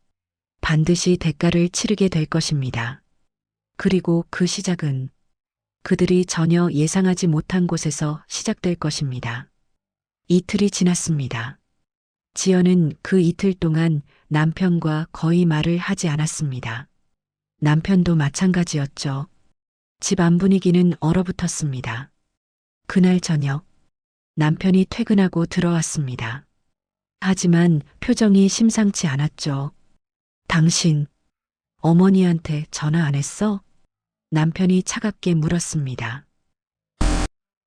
반드시 대가를 치르게 될 것입니다. 그리고 그 시작은 그들이 전혀 예상하지 못한 곳에서 시작될 것입니다. 이틀이 지났습니다. 지연은 그 이틀 동안 남편과 거의 말을 하지 않았습니다. 남편도 마찬가지였죠. 집 안 분위기는 얼어붙었습니다. 그날 저녁 남편이 퇴근하고 들어왔습니다. 하지만 표정이 심상치 않았죠. 당신 어머니한테 전화 안 했어? 남편이 차갑게 물었습니다.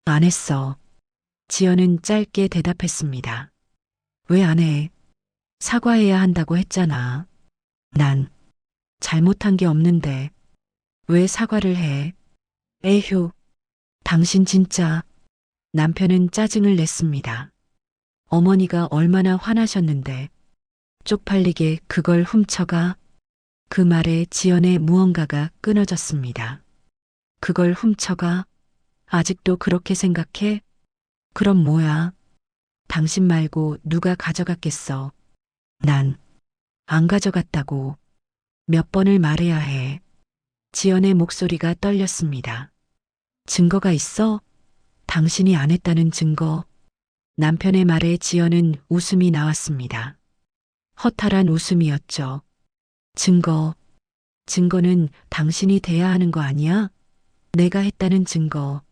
안 했어. 지연은 짧게 대답했습니다. 왜 안 해? 사과해야 한다고 했잖아. 난 잘못한 게 없는데 왜 사과를 해? 에휴, 당신 진짜. 남편은 짜증을 냈습니다. 어머니가 얼마나 화나셨는데 쪽팔리게 그걸 훔쳐가? 그 말에 지연의 무언가가 끊어졌습니다. 그걸 훔쳐가? 아직도 그렇게 생각해? 그럼 뭐야? 당신 말고 누가 가져갔겠어? 난 안 가져갔다고. 몇 번을 말해야 해. 지연의 목소리가 떨렸습니다. 증거가 있어? 당신이 안 했다는 증거. 남편의 말에 지연은 웃음이 나왔습니다. 허탈한 웃음이었죠. 증거는 당신이 돼야 하는 거 아니야? 내가 했다는 증거.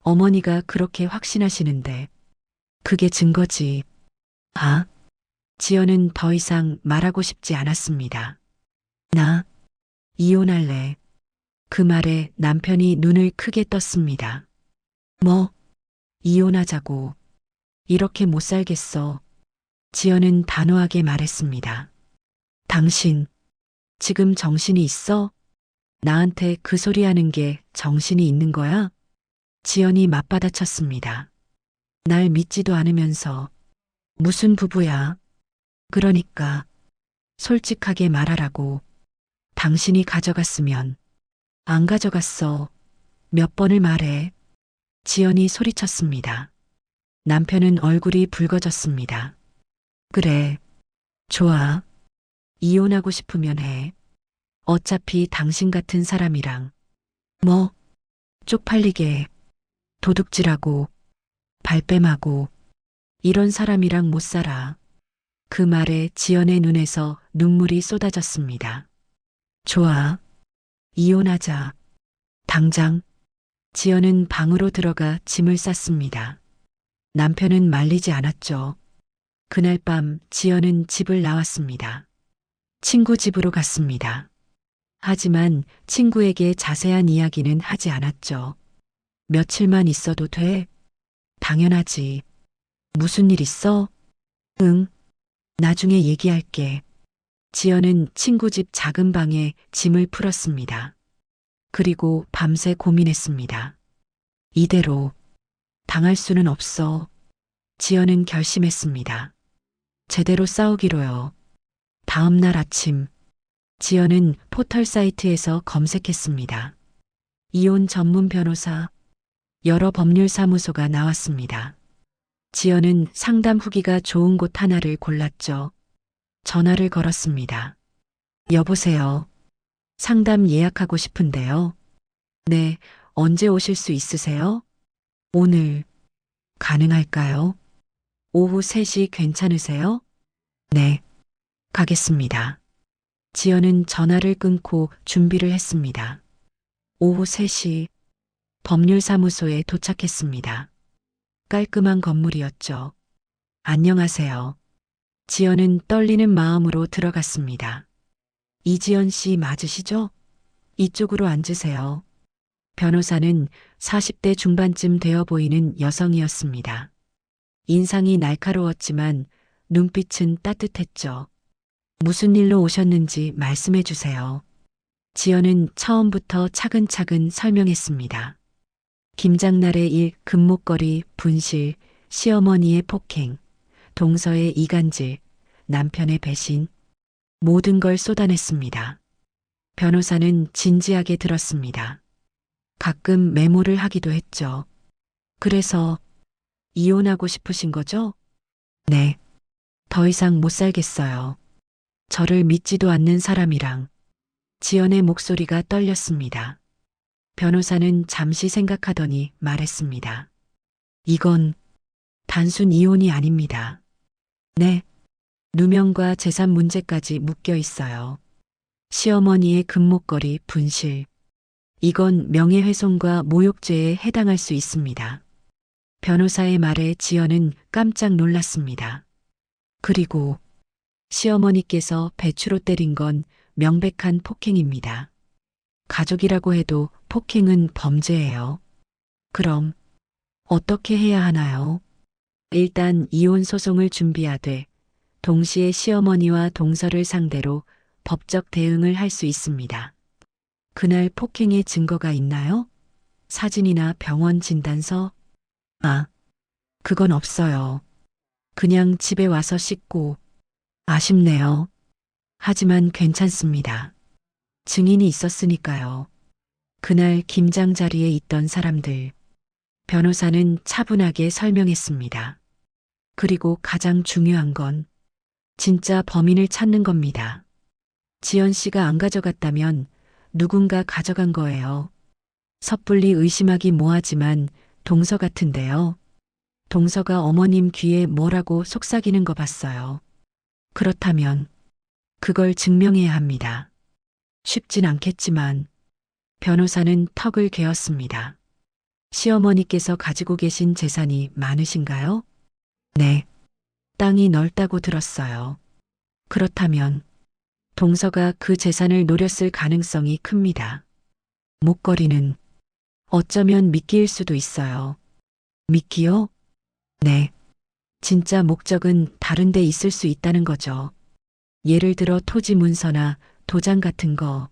어머니가 그렇게 확신하시는데 그게 증거지. 아? 지연은 더 이상 말하고 싶지 않았습니다. 나 이혼할래. 그 말에 남편이 눈을 크게 떴습니다. 뭐, 이혼하자고. 이렇게 못 살겠어. 지연은 단호하게 말했습니다. 당신, 지금 정신이 있어? 나한테 그 소리 하는 게 정신이 있는 거야? 지연이 맞받아쳤습니다. 날 믿지도 않으면서 무슨 부부야? 그러니까 솔직하게 말하라고. 당신이 가져갔으면 안 가져갔어. 몇 번을 말해. 지연이 소리쳤습니다. 남편은 얼굴이 붉어졌습니다. 그래, 좋아. 이혼하고 싶으면 해. 어차피 당신 같은 사람이랑 뭐 쪽팔리게 도둑질하고 발뺌하고 이런 사람이랑 못 살아. 그 말에 지연의 눈에서 눈물이 쏟아졌습니다. 좋아. 이혼하자. 당장. 지연은 방으로 들어가 짐을 쌌습니다. 남편은 말리지 않았죠. 그날 밤 지연은 집을 나왔습니다. 친구 집으로 갔습니다. 하지만 친구에게 자세한 이야기는 하지 않았죠. 며칠만 있어도 돼? 당연하지. 무슨 일 있어? 응. 나중에 얘기할게. 지연은 친구 집 작은 방에 짐을 풀었습니다. 그리고 밤새 고민했습니다. 이대로 당할 수는 없어. 지연은 결심했습니다. 제대로 싸우기로요. 다음 날 아침, 지연은 포털 사이트에서 검색했습니다. 이혼 전문 변호사, 여러 법률 사무소가 나왔습니다. 지연은 상담 후기가 좋은 곳 하나를 골랐죠. 전화를 걸었습니다. 여보세요. 상담 예약하고 싶은데요. 네, 언제 오실 수 있으세요? 오늘 가능할까요? 오후 3시 괜찮으세요? 네, 가겠습니다. 지연은 전화를 끊고 준비를 했습니다. 오후 3시 법률사무소에 도착했습니다. 깔끔한 건물이었죠. 안녕하세요. 지연은 떨리는 마음으로 들어갔습니다. 이지연 씨 맞으시죠? 이쪽으로 앉으세요. 변호사는 40대 중반쯤 되어 보이는 여성이었습니다. 인상이 날카로웠지만 눈빛은 따뜻했죠. 무슨 일로 오셨는지 말씀해 주세요. 지연은 처음부터 차근차근 설명했습니다. 김장날의 일, 금목걸이, 분실, 시어머니의 폭행, 동서의 이간질, 남편의 배신, 모든 걸 쏟아냈습니다. 변호사는 진지하게 들었습니다. 가끔 메모를 하기도 했죠. 그래서 이혼하고 싶으신 거죠? 네. 더 이상 못 살겠어요. 저를 믿지도 않는 사람이랑. 지연의 목소리가 떨렸습니다. 변호사는 잠시 생각하더니 말했습니다. 이건 단순 이혼이 아닙니다. 네. 누명과 재산 문제까지 묶여 있어요. 시어머니의 금목걸이 분실. 이건 명예훼손과 모욕죄에 해당할 수 있습니다. 변호사의 말에 지연은 깜짝 놀랐습니다. 그리고 시어머니께서 배추로 때린 건 명백한 폭행입니다. 가족이라고 해도 폭행은 범죄예요. 그럼 어떻게 해야 하나요? 일단 이혼 소송을 준비하되 동시에 시어머니와 동서를 상대로 법적 대응을 할 수 있습니다. 그날 폭행의 증거가 있나요? 사진이나 병원 진단서? 아, 그건 없어요. 그냥 집에 와서 씻고. 아쉽네요. 하지만 괜찮습니다. 증인이 있었으니까요. 그날 김장 자리에 있던 사람들. 변호사는 차분하게 설명했습니다. 그리고 가장 중요한 건 진짜 범인을 찾는 겁니다. 지연 씨가 안 가져갔다면 누군가 가져간 거예요. 섣불리 의심하기 뭐하지만 동서 같은데요. 동서가 어머님 귀에 뭐라고 속삭이는 거 봤어요. 그렇다면 그걸 증명해야 합니다. 쉽진 않겠지만 변호사는 턱을 개었습니다. 시어머니께서 가지고 계신 재산이 많으신가요? 네. 땅이 넓다고 들었어요. 그렇다면 동서가 그 재산을 노렸을 가능성이 큽니다. 목걸이는 어쩌면 미끼일 수도 있어요. 미끼요? 네. 진짜 목적은 다른 데 있을 수 있다는 거죠. 예를 들어 토지 문서나 도장 같은 거.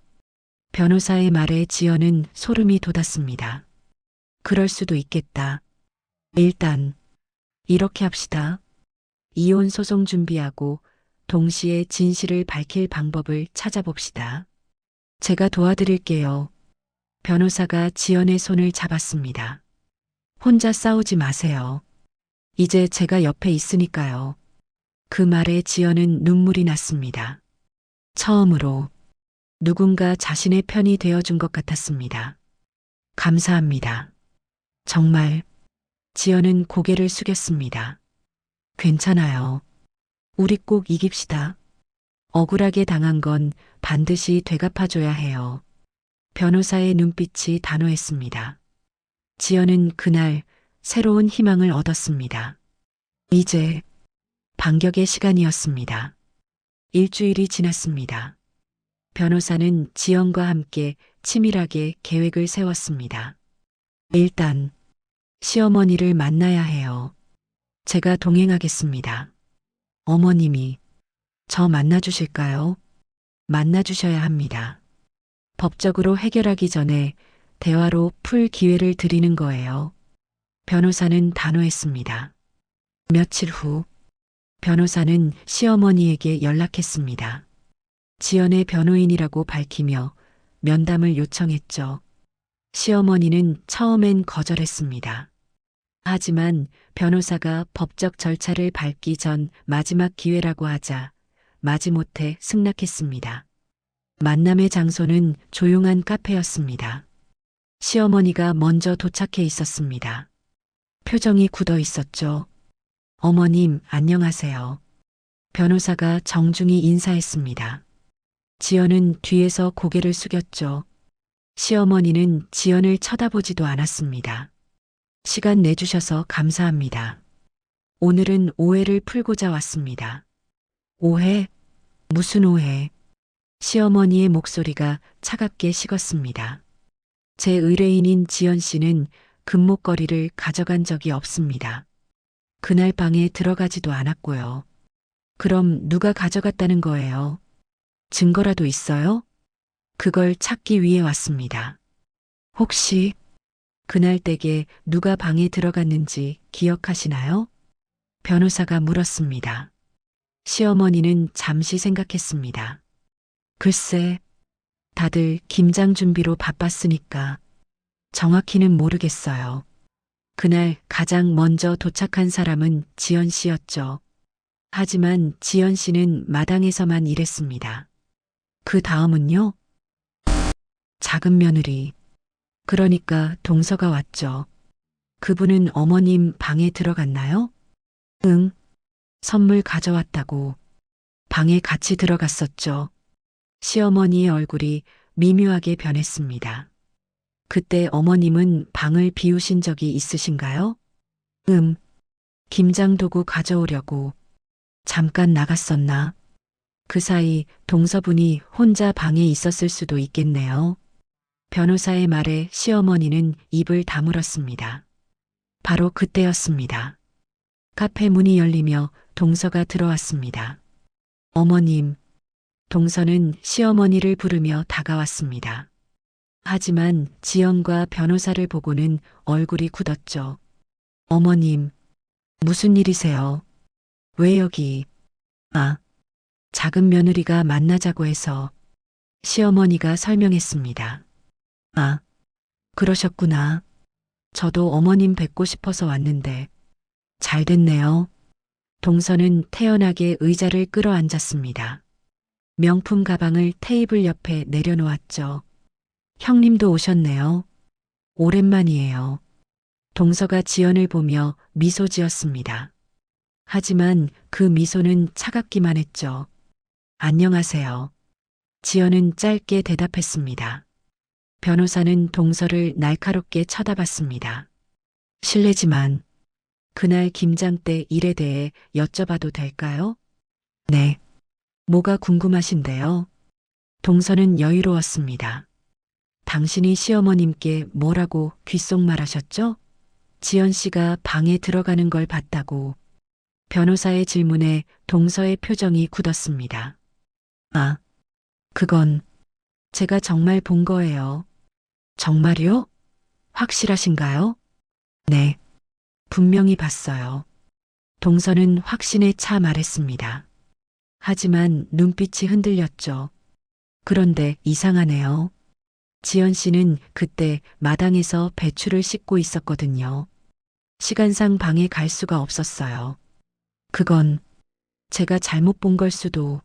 변호사의 말에 지연은 소름이 돋았습니다. 그럴 수도 있겠다. 일단 이렇게 합시다. 이혼 소송 준비하고 동시에 진실을 밝힐 방법을 찾아봅시다. 제가 도와드릴게요. 변호사가 지연의 손을 잡았습니다. 혼자 싸우지 마세요. 이제 제가 옆에 있으니까요. 그 말에 지연은 눈물이 났습니다. 처음으로 누군가 자신의 편이 되어준 것 같았습니다. 감사합니다. 정말. 지연은 고개를 숙였습니다. 괜찮아요. 우리 꼭 이깁시다. 억울하게 당한 건 반드시 되갚아줘야 해요. 변호사의 눈빛이 단호했습니다. 지연은 그날 새로운 희망을 얻었습니다. 이제 반격의 시간이었습니다. 일주일이 지났습니다. 변호사는 지연과 함께 치밀하게 계획을 세웠습니다. 일단 시어머니를 만나야 해요. 제가 동행하겠습니다. 어머님이 저 만나주실까요? 만나주셔야 합니다. 법적으로 해결하기 전에 대화로 풀 기회를 드리는 거예요. 변호사는 단호했습니다. 며칠 후 변호사는 시어머니에게 연락했습니다. 지연의 변호인이라고 밝히며 면담을 요청했죠. 시어머니는 처음엔 거절했습니다. 하지만 변호사가 법적 절차를 밟기 전 마지막 기회라고 하자 마지못해 승낙했습니다. 만남의 장소는 조용한 카페였습니다. 시어머니가 먼저 도착해 있었습니다. 표정이 굳어 있었죠. 어머님, 안녕하세요. 변호사가 정중히 인사했습니다. 지연은 뒤에서 고개를 숙였죠. 시어머니는 지연을 쳐다보지도 않았습니다. 시간 내주셔서 감사합니다. 오늘은 오해를 풀고자 왔습니다. 오해? 무슨 오해? 시어머니의 목소리가 차갑게 식었습니다. 제 의뢰인인 지연 씨는 금목걸이를 가져간 적이 없습니다. 그날 방에 들어가지도 않았고요. 그럼 누가 가져갔다는 거예요? 증거라도 있어요? 그걸 찾기 위해 왔습니다. 혹시 그날 댁에 누가 방에 들어갔는지 기억하시나요? 변호사가 물었습니다. 시어머니는 잠시 생각했습니다. 글쎄, 다들 김장 준비로 바빴으니까 정확히는 모르겠어요. 그날 가장 먼저 도착한 사람은 지연 씨였죠. 하지만 지연 씨는 마당에서만 일했습니다. 그 다음은요? 작은 며느리. 그러니까 동서가 왔죠. 그분은 어머님 방에 들어갔나요? 응. 선물 가져왔다고. 방에 같이 들어갔었죠. 시어머니의 얼굴이 미묘하게 변했습니다. 그때 어머님은 방을 비우신 적이 있으신가요? 김장 도구 가져오려고 잠깐 나갔었나? 그 사이 동서분이 혼자 방에 있었을 수도 있겠네요. 변호사의 말에 시어머니는 입을 다물었습니다. 바로 그때였습니다. 카페 문이 열리며 동서가 들어왔습니다. 어머님, 동서는 시어머니를 부르며 다가왔습니다. 하지만 지연과 변호사를 보고는 얼굴이 굳었죠. 어머님, 무슨 일이세요? 왜 여기? 작은 며느리가 만나자고 해서 시어머니가 설명했습니다. 그러셨구나. 저도 어머님 뵙고 싶어서 왔는데 잘 됐네요. 동서는 태연하게 의자를 끌어앉았습니다. 명품 가방을 테이블 옆에 내려놓았죠. 형님도 오셨네요. 오랜만이에요. 동서가 지연을 보며 미소 지었습니다. 하지만 그 미소는 차갑기만 했죠. 안녕하세요. 지연은 짧게 대답했습니다. 변호사는 동서를 날카롭게 쳐다봤습니다. 실례지만 그날 김장 때 일에 대해 여쭤봐도 될까요? 네. 뭐가 궁금하신데요? 동서는 여유로웠습니다. 당신이 시어머님께 뭐라고 귓속말하셨죠? 지연 씨가 방에 들어가는 걸 봤다고. 변호사의 질문에 동서의 표정이 굳었습니다. 아, 그건 제가 정말 본 거예요. 정말요? 확실하신가요? 네, 분명히 봤어요. 동서는 확신에 차 말했습니다. 하지만 눈빛이 흔들렸죠. 그런데 이상하네요. 지연 씨는 그때 마당에서 배추를 씻고 있었거든요. 시간상 방에 갈 수가 없었어요. 그건 제가 잘못 본 걸 수도.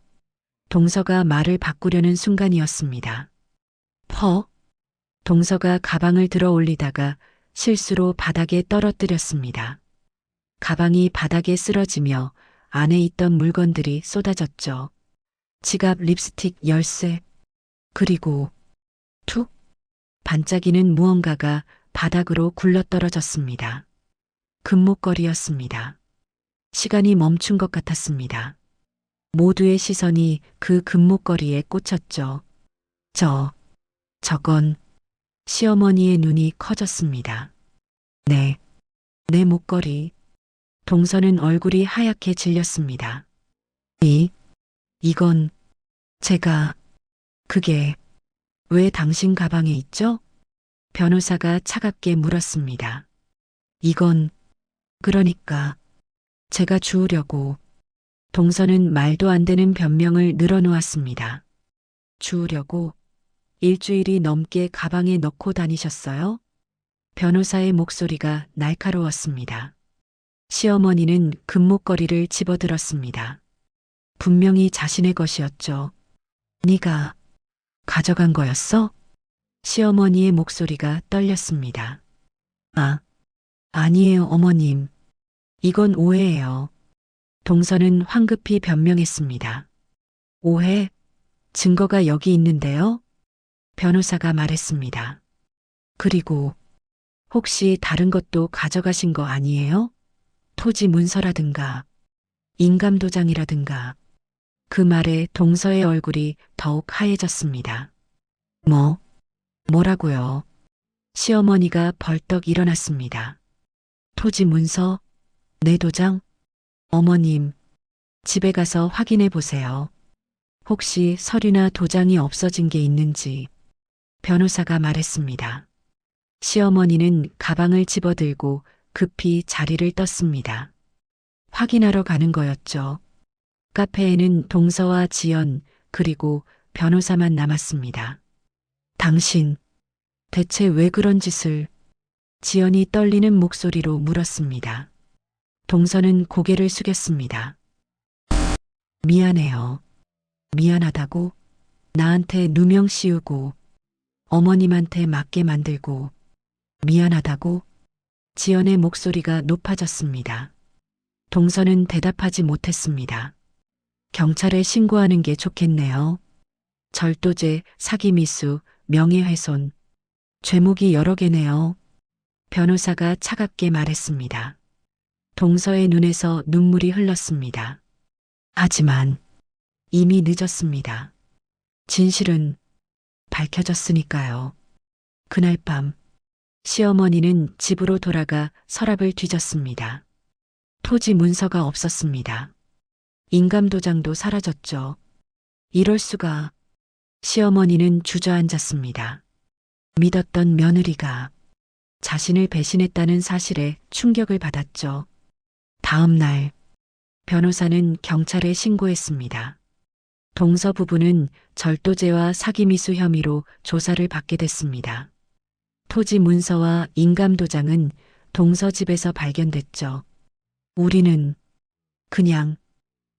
동서가 말을 바꾸려는 순간이었습니다. 동서가 가방을 들어 올리다가 실수로 바닥에 떨어뜨렸습니다. 가방이 바닥에 쓰러지며 안에 있던 물건들이 쏟아졌죠. 지갑, 립스틱, 열쇠, 그리고 툭! 반짝이는 무언가가 바닥으로 굴러떨어졌습니다. 금목걸이였습니다. 시간이 멈춘 것 같았습니다. 모두의 시선이 그 금목걸이에 꽂혔죠. 저건 시어머니의 눈이 커졌습니다. 네, 내 목걸이. 동서는 얼굴이 하얗게 질렸습니다. 이건 그게 왜 당신 가방에 있죠? 변호사가 차갑게 물었습니다. 이건 그러니까 제가 주우려고. 동서는 말도 안 되는 변명을 늘어놓았습니다. 주우려고? 일주일이 넘게 가방에 넣고 다니셨어요? 변호사의 목소리가 날카로웠습니다. 시어머니는 금목걸이를 집어들었습니다. 분명히 자신의 것이었죠. 네가 가져간 거였어? 시어머니의 목소리가 떨렸습니다. 아니에요, 어머님. 이건 오해예요. 동서는 황급히 변명했습니다. 오해? 증거가 여기 있는데요? 변호사가 말했습니다. 그리고 혹시 다른 것도 가져가신 거 아니에요? 토지 문서라든가 인감도장이라든가. 그 말에 동서의 얼굴이 더욱 하얘졌습니다. 뭐라고요? 시어머니가 벌떡 일어났습니다. 토지 문서? 내 도장? 어머님, 집에 가서 확인해 보세요. 혹시 서류나 도장이 없어진 게 있는지. 변호사가 말했습니다. 시어머니는 가방을 집어들고 급히 자리를 떴습니다. 확인하러 가는 거였죠. 카페에는 동서와 지연 그리고 변호사만 남았습니다. 당신, 대체 왜 그런 짓을? 지연이 떨리는 목소리로 물었습니다. 동서는 고개를 숙였습니다. 미안해요. 미안하다고? 나한테 누명 씌우고 어머님한테 맞게 만들고 미안하다고? 지연의 목소리가 높아졌습니다. 동서는 대답하지 못했습니다. 경찰에 신고하는 게 좋겠네요. 절도죄, 사기미수, 명예훼손. 죄목이 여러 개네요. 변호사가 차갑게 말했습니다. 동서의 눈에서 눈물이 흘렀습니다. 하지만 이미 늦었습니다. 진실은 밝혀졌으니까요. 그날 밤 시어머니는 집으로 돌아가 서랍을 뒤졌습니다. 토지 문서가 없었습니다. 인감도장도 사라졌죠. 이럴 수가. 시어머니는 주저앉았습니다. 믿었던 며느리가 자신을 배신했다는 사실에 충격을 받았죠. 다음 날 변호사는 경찰에 신고했습니다. 동서 부부는 절도죄와 사기미수 혐의로 조사를 받게 됐습니다. 토지 문서와 인감도장은 동서 집에서 발견됐죠. 우리는 그냥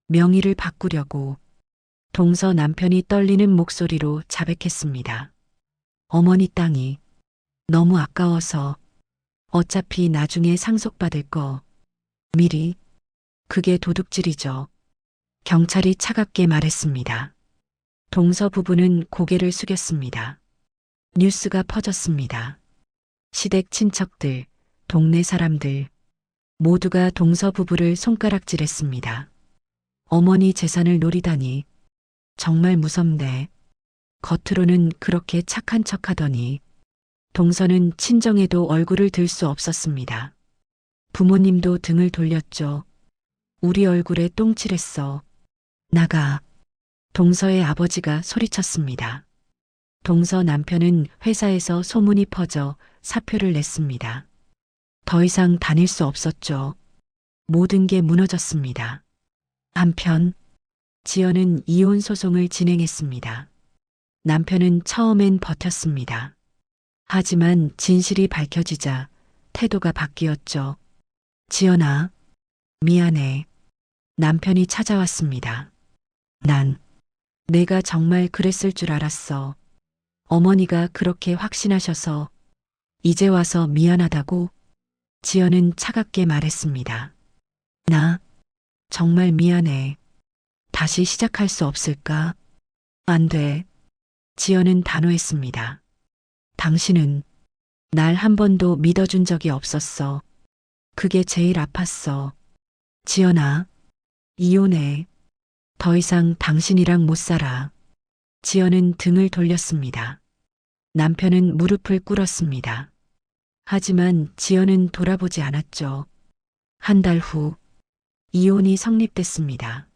명의를 바꾸려고. 동서 남편이 떨리는 목소리로 자백했습니다. 어머니 땅이 너무 아까워서 어차피 나중에 상속받을 거 미리. 그게 도둑질이죠. 경찰이 차갑게 말했습니다. 동서 부부는 고개를 숙였습니다. 뉴스가 퍼졌습니다. 시댁 친척들, 동네 사람들 모두가 동서 부부를 손가락질했습니다. 어머니 재산을 노리다니 정말 무섭네. 겉으로는 그렇게 착한 척하더니 동서는 친정에도 얼굴을 들 수 없었습니다. 부모님도 등을 돌렸죠. 우리 얼굴에 똥칠했어. 나가. 동서의 아버지가 소리쳤습니다. 동서 남편은 회사에서 소문이 퍼져 사표를 냈습니다. 더 이상 다닐 수 없었죠. 모든 게 무너졌습니다. 한편 지연은 이혼 소송을 진행했습니다. 남편은 처음엔 버텼습니다. 하지만 진실이 밝혀지자 태도가 바뀌었죠. 지연아, 미안해. 남편이 찾아왔습니다. 내가 정말 그랬을 줄 알았어. 어머니가 그렇게 확신하셔서 이제 와서 미안하다고? 지연은 차갑게 말했습니다. 나 정말 미안해. 다시 시작할 수 없을까? 안 돼. 지연은 단호했습니다. 당신은 날 한 번도 믿어준 적이 없었어. 그게 제일 아팠어. 지연아, 이혼해. 더 이상 당신이랑 못 살아. 지연은 등을 돌렸습니다. 남편은 무릎을 꿇었습니다. 하지만 지연은 돌아보지 않았죠. 한 달 후, 이혼이 성립됐습니다.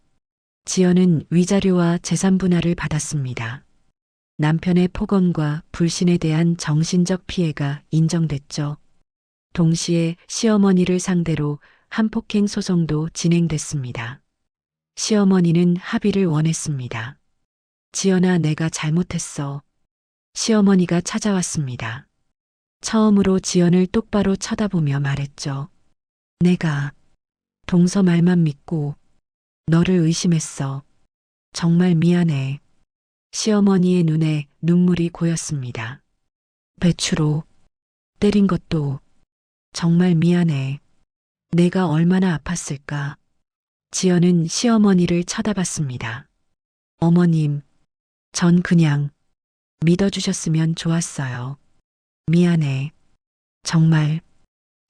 지연은 위자료와 재산 분할을 받았습니다. 남편의 폭언과 불신에 대한 정신적 피해가 인정됐죠. 동시에 시어머니를 상대로 한폭행 소송도 진행됐습니다. 시어머니는 합의를 원했습니다. 지연아, 내가 잘못했어. 시어머니가 찾아왔습니다. 처음으로 지연을 똑바로 쳐다보며 말했죠. 내가 동서 말만 믿고 너를 의심했어. 정말 미안해. 시어머니의 눈에 눈물이 고였습니다. 배추로 때린 것도 정말 미안해. 내가 얼마나 아팠을까. 지연은 시어머니를 쳐다봤습니다. 어머님, 전 그냥 믿어주셨으면 좋았어요. 미안해. 정말.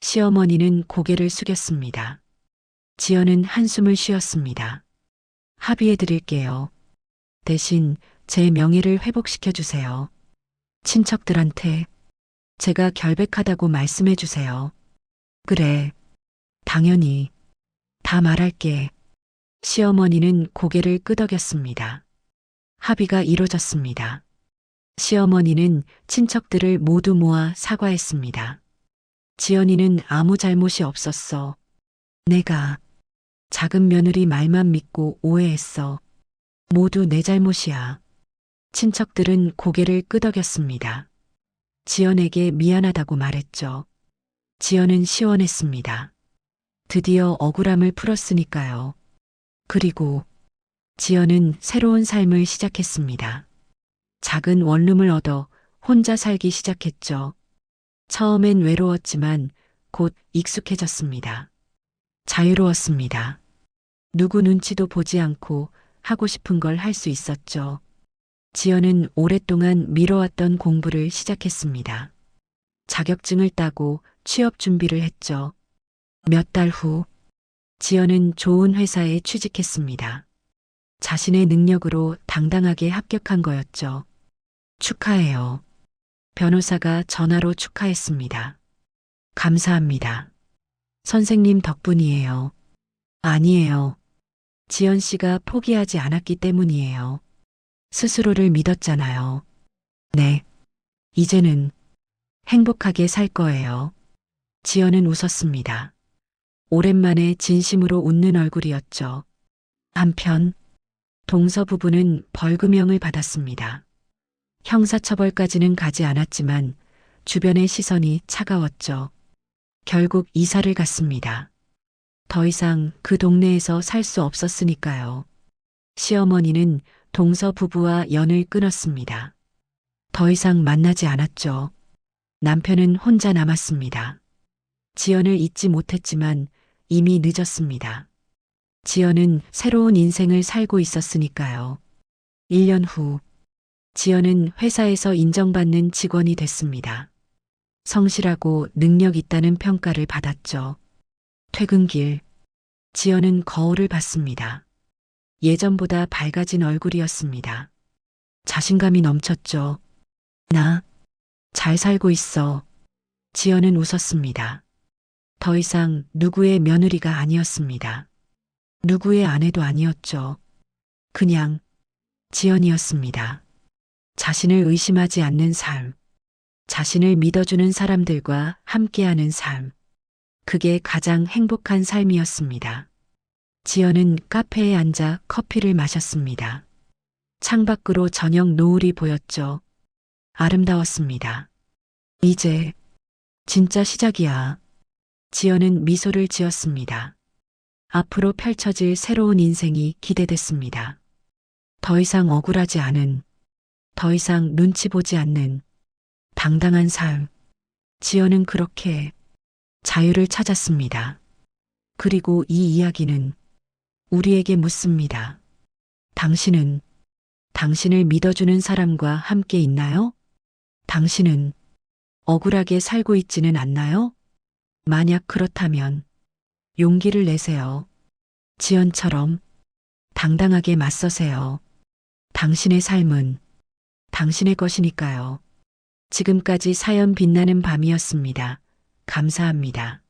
시어머니는 고개를 숙였습니다. 지연은 한숨을 쉬었습니다. 합의해 드릴게요. 대신 제 명예를 회복시켜 주세요. 친척들한테 제가 결백하다고 말씀해 주세요. 그래. 당연히. 다 말할게. 시어머니는 고개를 끄덕였습니다. 합의가 이루어졌습니다. 시어머니는 친척들을 모두 모아 사과했습니다. 지연이는 아무 잘못이 없었어. 내가 작은 며느리 말만 믿고 오해했어. 모두 내 잘못이야. 친척들은 고개를 끄덕였습니다. 지연에게 미안하다고 말했죠. 지연은 시원했습니다. 드디어 억울함을 풀었으니까요. 그리고 지연은 새로운 삶을 시작했습니다. 작은 원룸을 얻어 혼자 살기 시작했죠. 처음엔 외로웠지만 곧 익숙해졌습니다. 자유로웠습니다. 누구 눈치도 보지 않고 하고 싶은 걸 할 수 있었죠. 지연은 오랫동안 미뤄왔던 공부를 시작했습니다. 자격증을 따고 취업 준비를 했죠. 몇 달 후, 지연은 좋은 회사에 취직했습니다. 자신의 능력으로 당당하게 합격한 거였죠. 축하해요. 변호사가 전화로 축하했습니다. 감사합니다. 선생님 덕분이에요. 아니에요. 지연 씨가 포기하지 않았기 때문이에요. 스스로를 믿었잖아요. 네. 이제는 행복하게 살 거예요. 지연은 웃었습니다. 오랜만에 진심으로 웃는 얼굴이었죠. 한편 동서 부부는 벌금형을 받았습니다. 형사처벌까지는 가지 않았지만 주변의 시선이 차가웠죠. 결국 이사를 갔습니다. 더 이상 그 동네에서 살 수 없었으니까요. 시어머니는 동서 부부와 연을 끊었습니다. 더 이상 만나지 않았죠. 남편은 혼자 남았습니다. 지연을 잊지 못했지만 이미 늦었습니다. 지연은 새로운 인생을 살고 있었으니까요. 1년 후, 지연은 회사에서 인정받는 직원이 됐습니다. 성실하고 능력 있다는 평가를 받았죠. 퇴근길, 지연은 거울을 봤습니다. 예전보다 밝아진 얼굴이었습니다. 자신감이 넘쳤죠. 나 잘 살고 있어. 지연은 웃었습니다. 더 이상 누구의 며느리가 아니었습니다. 누구의 아내도 아니었죠. 그냥 지연이었습니다. 자신을 의심하지 않는 삶, 자신을 믿어주는 사람들과 함께하는 삶. 그게 가장 행복한 삶이었습니다. 지연은 카페에 앉아 커피를 마셨습니다. 창밖으로 저녁 노을이 보였죠. 아름다웠습니다. 이제 진짜 시작이야. 지연은 미소를 지었습니다. 앞으로 펼쳐질 새로운 인생이 기대됐습니다. 더 이상 억울하지 않은, 더 이상 눈치 보지 않는 당당한 삶. 지연은 그렇게 자유를 찾았습니다. 그리고 이 이야기는 우리에게 묻습니다. 당신은 당신을 믿어주는 사람과 함께 있나요? 당신은 억울하게 살고 있지는 않나요? 만약 그렇다면 용기를 내세요. 지연처럼 당당하게 맞서세요. 당신의 삶은 당신의 것이니까요. 지금까지 사연 빛나는 밤이었습니다. 감사합니다.